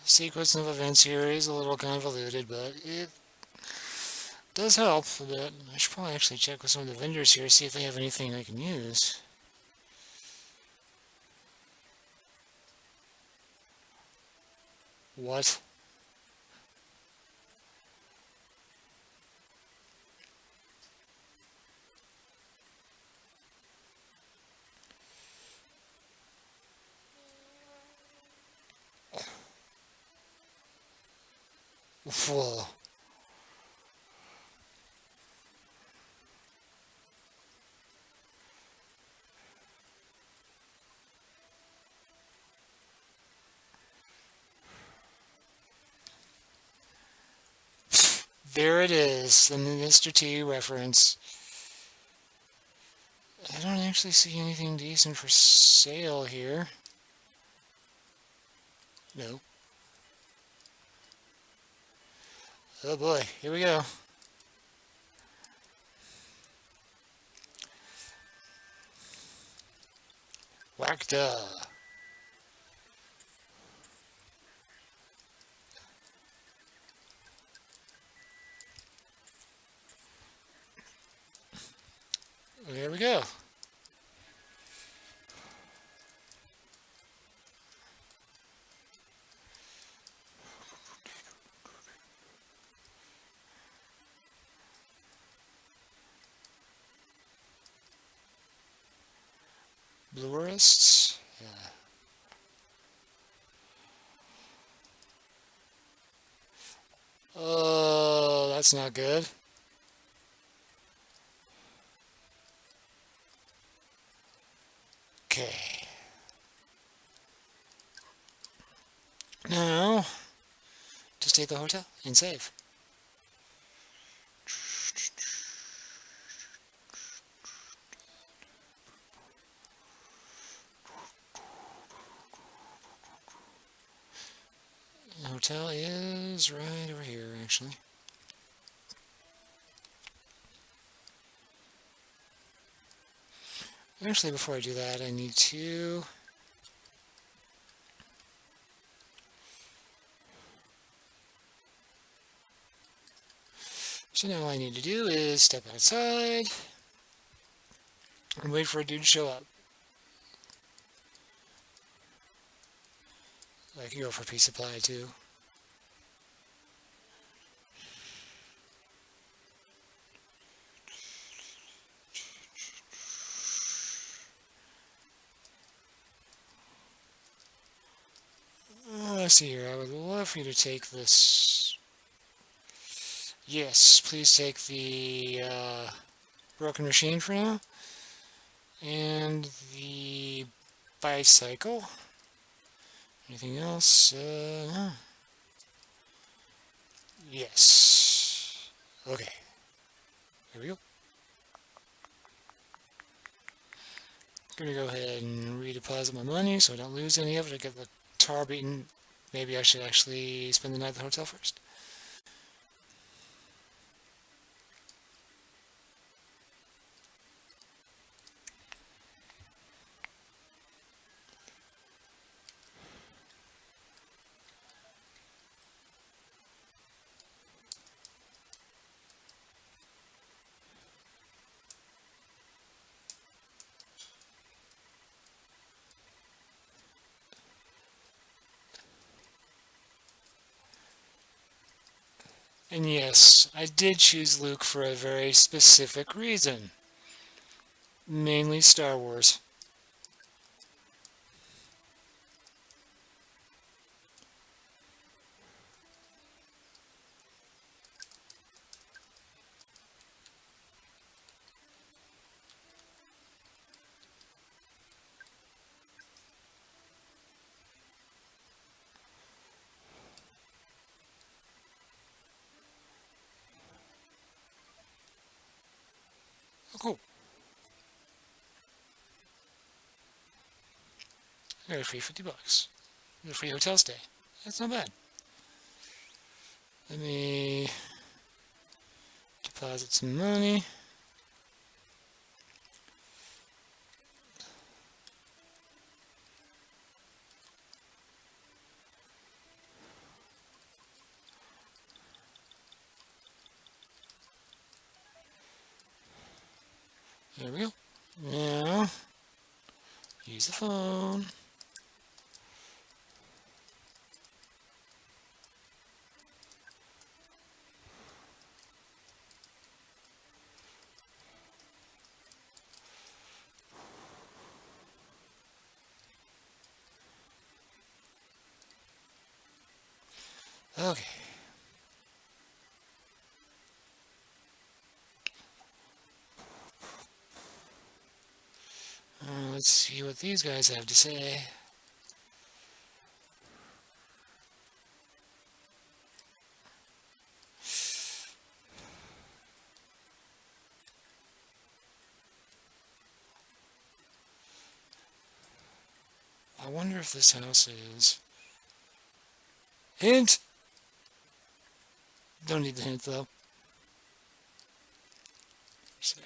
Sequence of events here is a little convoluted, but it does help a bit. I should probably actually check with some of the vendors here, see if they have anything I can use. What? Whoa. There it is, the Mr. T reference. I don't actually see anything decent for sale here. No. Oh boy, here we go. Whacked. There we go. Bluerists. Yeah. Oh, that's not good. Okay. Now, just take the hotel and save. The hotel is right over here, actually. Actually, before I do that, I need to... So now all I need to do is step outside and wait for a dude to show up. I can go for Peace Supply too. Let's see here. I would love for you to take this. Yes, please take the broken machine for now. And the bicycle. Anything else? No. Yes. Okay. Here we go. Gonna go ahead and redeposit my money so I don't lose any of it. I get the tar beaten. Maybe I should actually spend the night at the hotel first. And yes, I did choose Luke for a very specific reason. Mainly Star Wars. Oh, cool. I got a free $50. A free hotel stay. That's not bad. Let me deposit some money. There we go. Now, use the phone. Okay. Let's see what these guys have to say. I wonder if this house is... Hint! Don't need the hint, though. Say.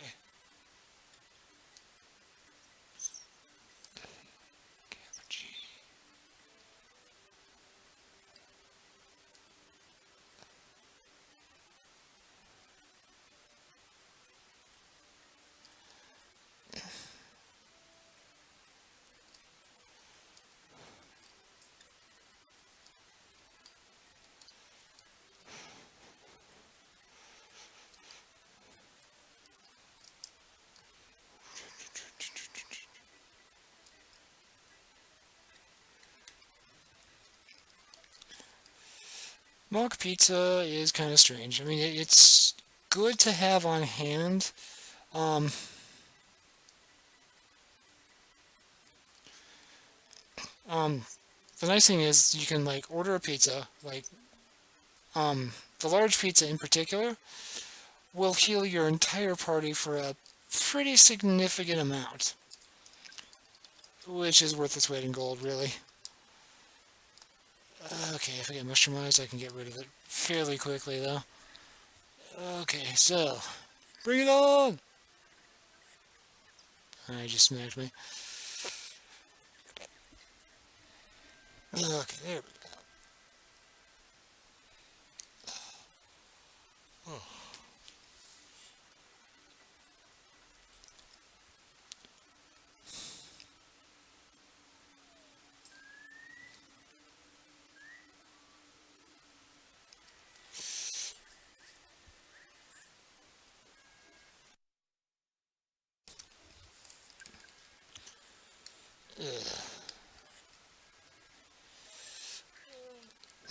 Mock pizza is kind of strange. I mean, it's good to have on hand. Um, um, the nice thing is you can like order a pizza, like the large pizza in particular will heal your entire party for a pretty significant amount, which is worth its weight in gold, really. Okay, if I get mushroom eyes, I can get rid of it fairly quickly, though. Okay, so bring it on! I just smacked me. Okay, there we go. Oh.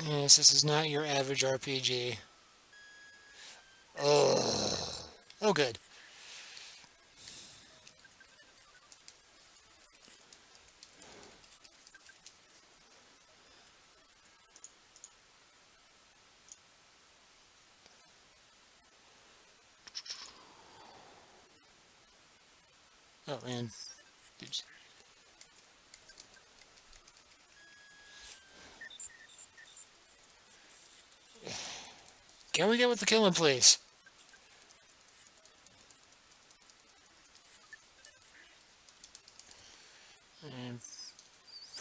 Yes, this is not your average RPG. Oh, oh, good. Oh man. Oops. Can we get with the killing, please? And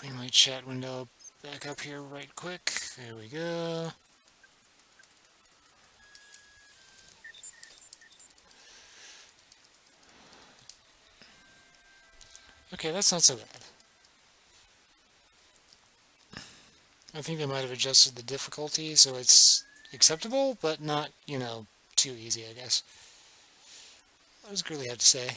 bring my chat window back up here right quick. There we go. Okay, that's not so bad. I think they might have adjusted the difficulty so it's acceptable, but not, you know, too easy, I guess. What does Gurley have to say?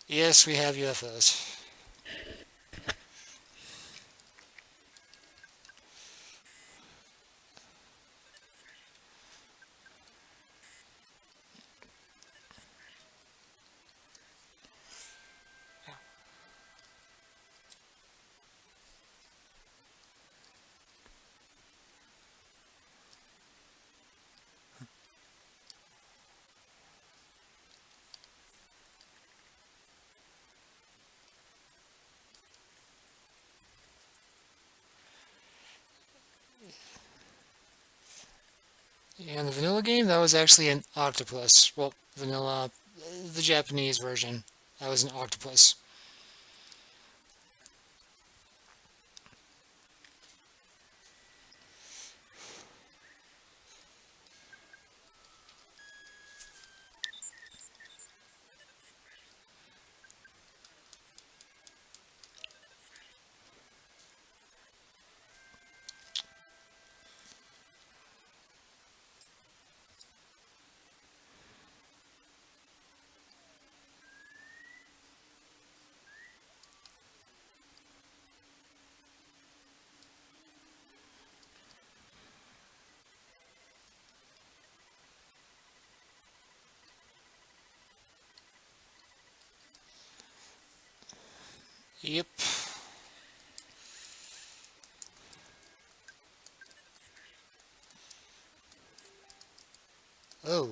Yes, we have UFOs. Yeah, in the vanilla game, that was actually an octopus. Well, vanilla, the Japanese version. That was an octopus. Yep. Oh.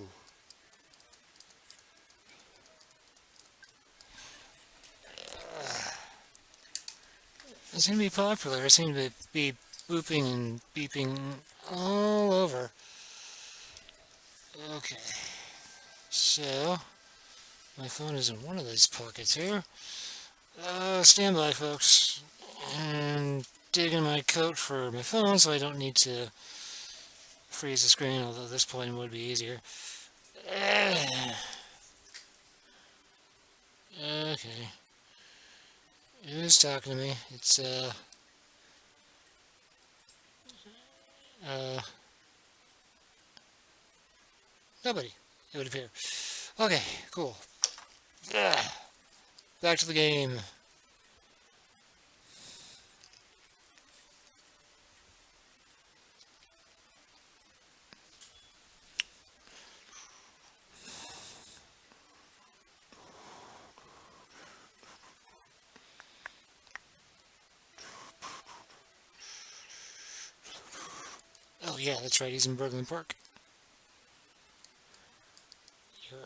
It seems to be popular. It seems to be booping and beeping all over. Okay. So, my phone is in one of these pockets here. Stand by, folks. And dig in my coat for my phone so I don't need to freeze the screen, although this point would be easier. Okay. Who's talking to me? It's, uh, nobody, it would appear. Okay, cool. Back to the game. Oh yeah, that's right, he's in Brooklyn Park. Here.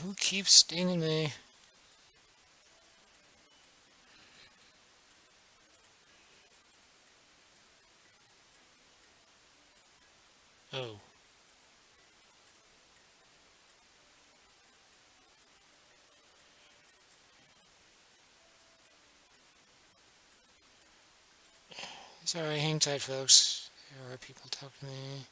Who keeps stinging me? Oh. Sorry, hang tight, folks. There are people talking to me.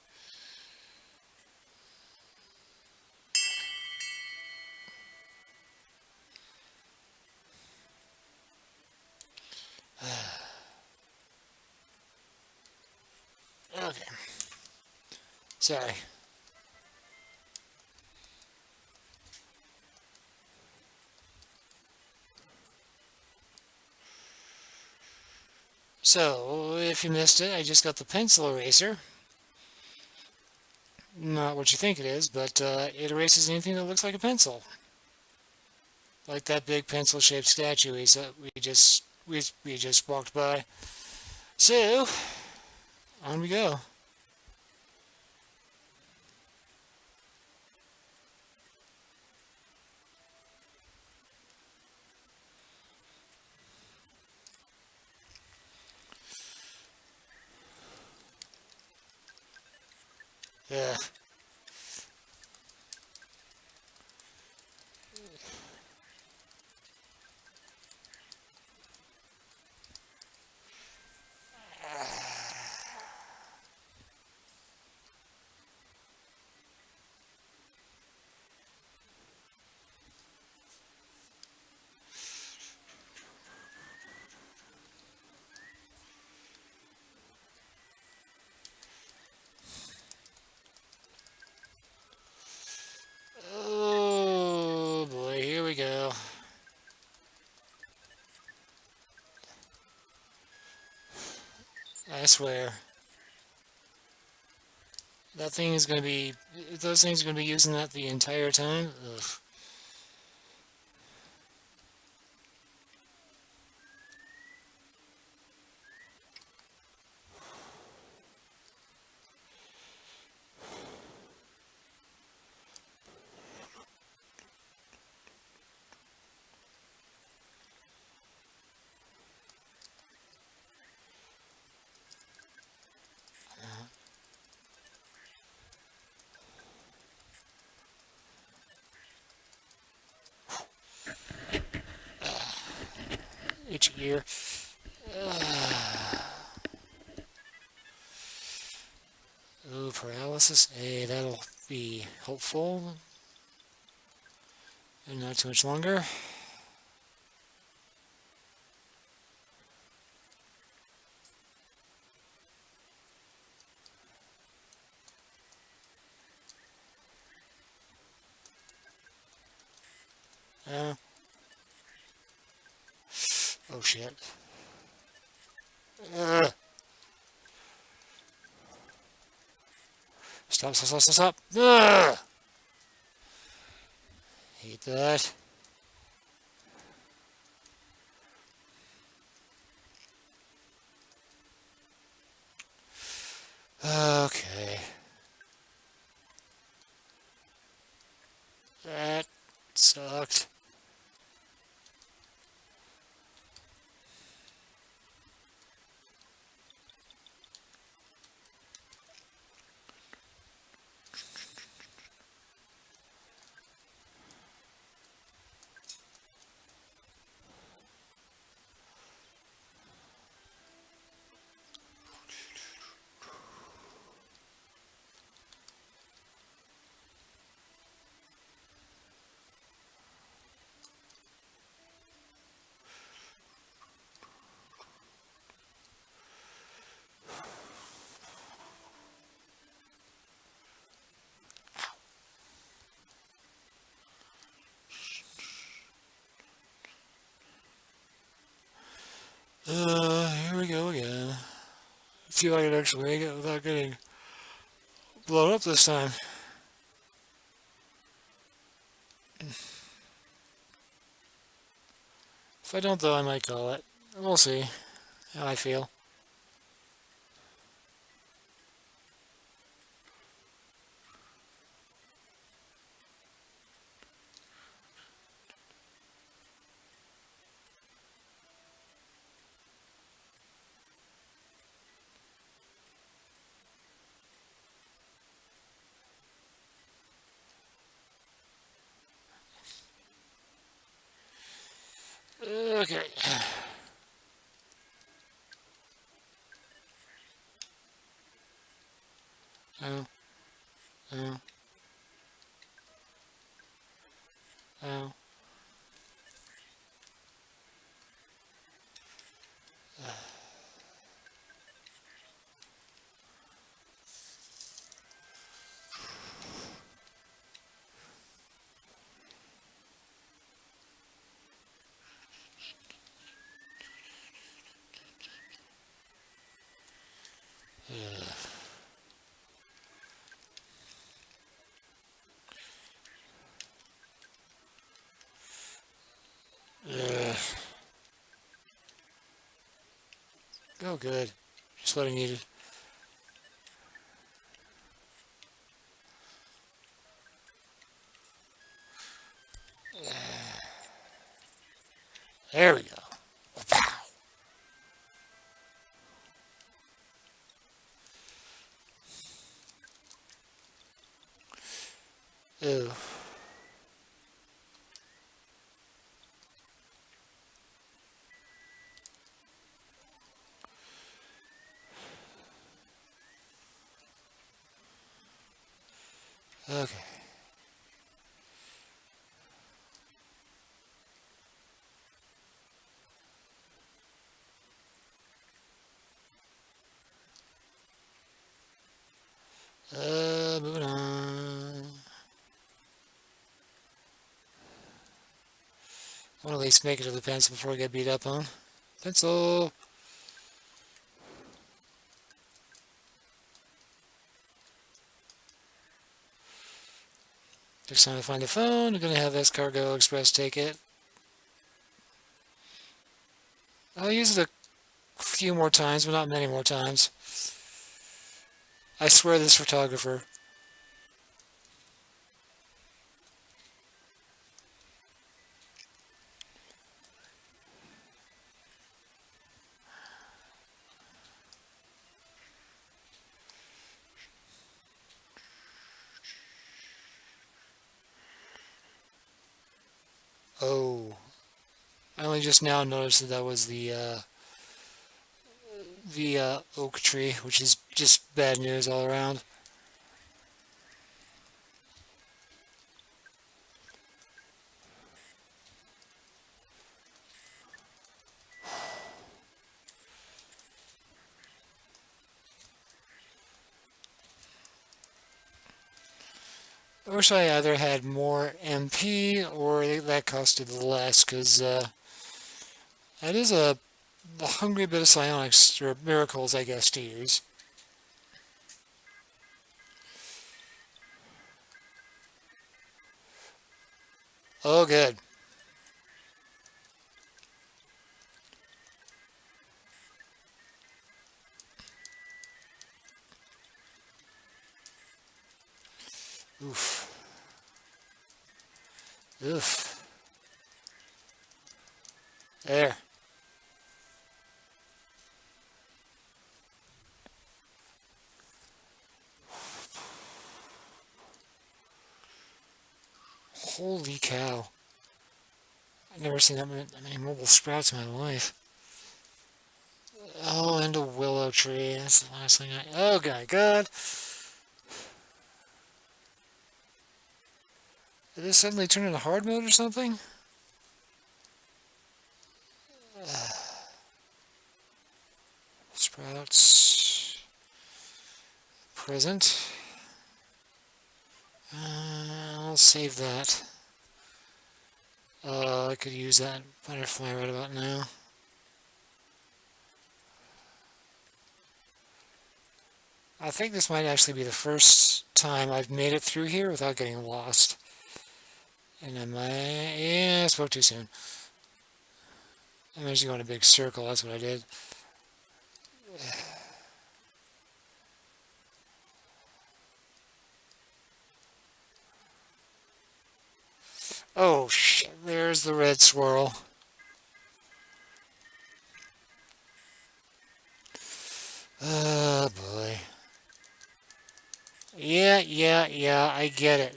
Okay. Sorry. So, if you missed it, I just got the pencil eraser. Not what you think it is, but it erases anything that looks like a pencil. Like that big pencil-shaped statue we just walked by. So, on we go. Yeah. Oh boy, here we go. I swear. That thing is going to be... Those things are going to be using that the entire time? Ugh. Itchy ear. Ooh, paralysis. Hey, that'll be helpful. And not too much longer. Uh, oh shit. Uh, stop, stop, stop, stop, stop. Hate that. Okay. That sucked. Here we go again. I feel like I could actually make it without getting blown up this time. If I don't, though, I might call it. We'll see how I feel. Okay. Oh, oh, oh. Oh, good. Just what I needed. There we go. Ew. Okay. Moving on. I want to at least make it to the pencil before I get beat up on. Pencil! Next time I find a phone, I'm going to have this Cargo Express take it. I'll use it a few more times, but not many more times. I swear this photographer. Oh. I only just now noticed that that was the oak tree, which is just bad news all around. I wish I either had more MP or that costed less, because that is a hungry bit of psionics, or miracles, I guess, to use. Oh, good. Oof. Oof. There. Holy cow. I've never seen that many mobile sprouts in my life. Oh, and a willow tree. That's the last thing I... Oh, my God. Did this suddenly turn into hard mode or something? Sprouts. Present. I'll save that. I could use that butterfly right about now. I think this might actually be the first time I've made it through here without getting lost. And I might... Yeah, I spoke too soon. I managed to go in a big circle, that's what I did. Oh, shit, there's the red swirl. Oh, boy. Yeah, I get it.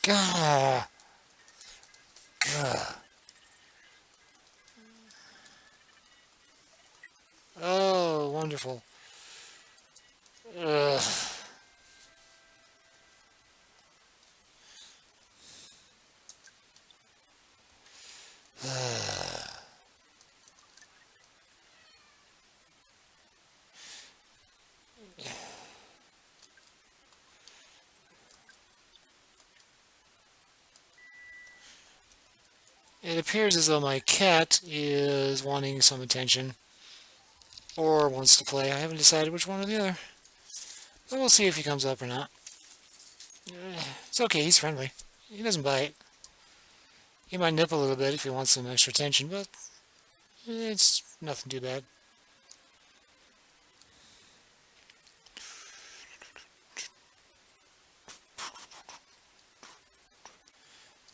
Gah. Gah. Oh, wonderful. Ugh. It appears as though my cat is wanting some attention. Or wants to play. I haven't decided which one or the other. But we'll see if he comes up or not. It's okay, he's friendly. He doesn't bite. He might nip a little bit if he wants some extra attention, but it's nothing too bad.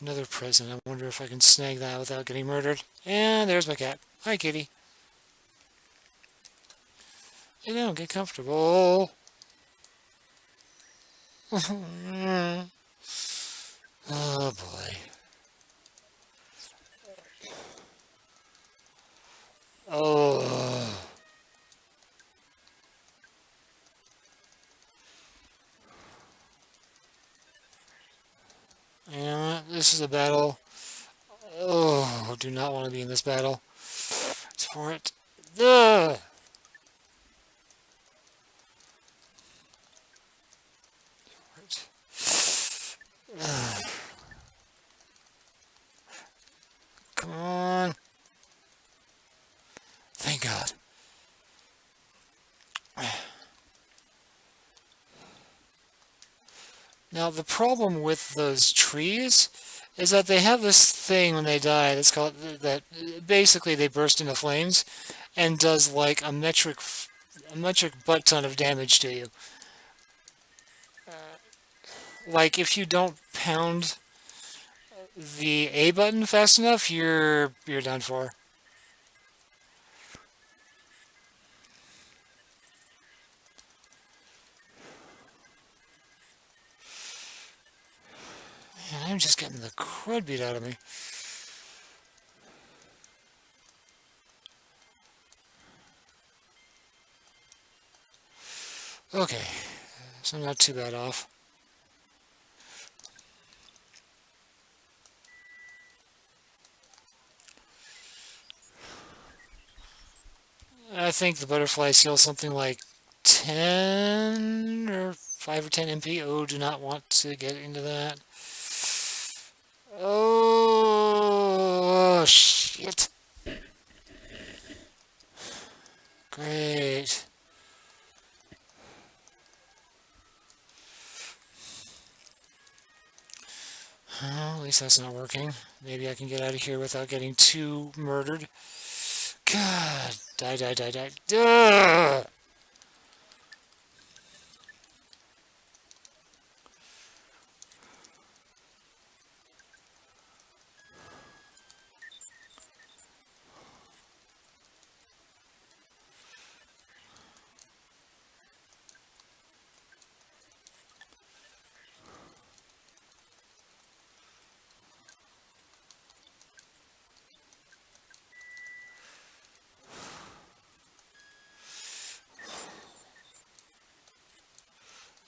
Another present. I wonder if I can snag that without getting murdered. And there's my cat. Hi, kitty. Hey, now, get comfortable. Oh, boy. Oh. You know what? This is a battle. Oh, do not want to be in this battle. It's for it. Ugh. Come on. Thank God. Now, the problem with those trees is that they have this thing when they die that's called that basically they burst into flames and does like a metric butt ton of damage to you. Like if you don't pound the A button fast enough, you're done for. Man, I'm just getting the crud beat out of me. Okay, so I'm not too bad off. think the butterfly seal something like 10 or 5 or 10 MP. Oh, do not want to get into that. Oh, shit. Great. Well, at least that's not working. Maybe I can get out of here without getting too murdered. God. Die, die, die, die. Duh!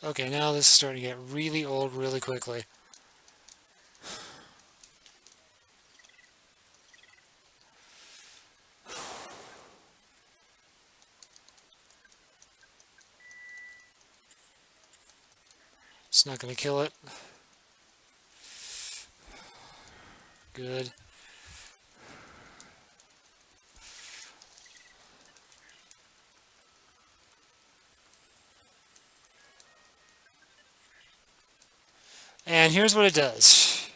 Okay, now this is starting to get really old really quickly. It's not going to kill it. Good. And here's what it does.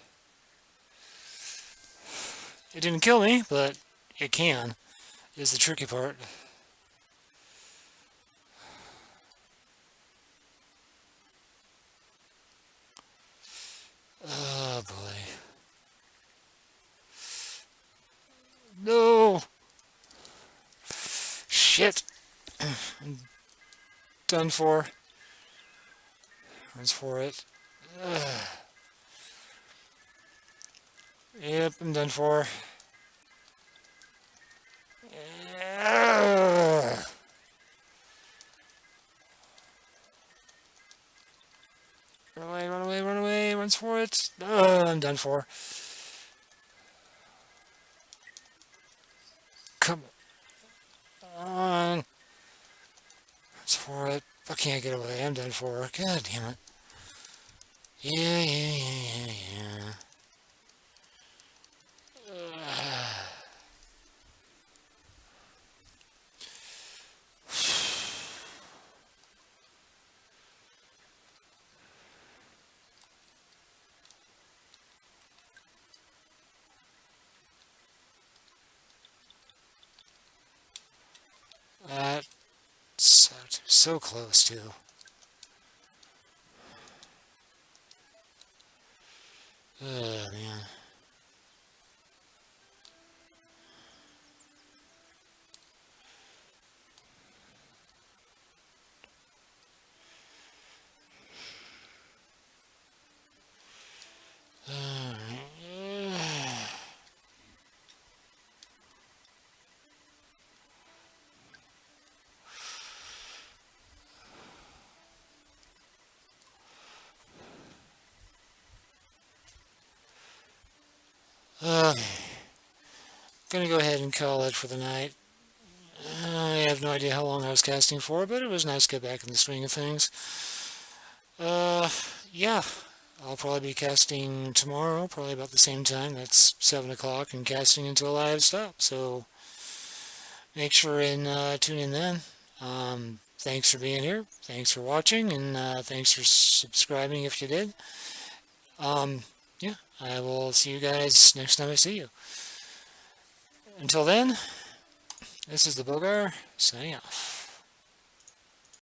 It didn't kill me, but it can, is the tricky part. Oh boy. No! Shit! I'm done for. Runs for it. Ugh. Yep, I'm done for. Ugh. Run away, run away, run away, runs for it. I'm done for. Come on. Runs for it. I can't get away, I'm done for. God damn it. Yeah, yeah, yeah, yeah, yeah. That's so close too. Oh man. Okay. Gonna go ahead and call it for the night. I have no idea how long I was casting for, but it was nice to get back in the swing of things. Yeah. I'll probably be casting tomorrow, probably about the same time. That's 7 o'clock, and casting until I have stopped. So make sure and tune in then. Thanks for being here. Thanks for watching, and thanks for subscribing if you did. Yeah, I will see you guys next time I see you. Until then, this is the Bogar, signing off.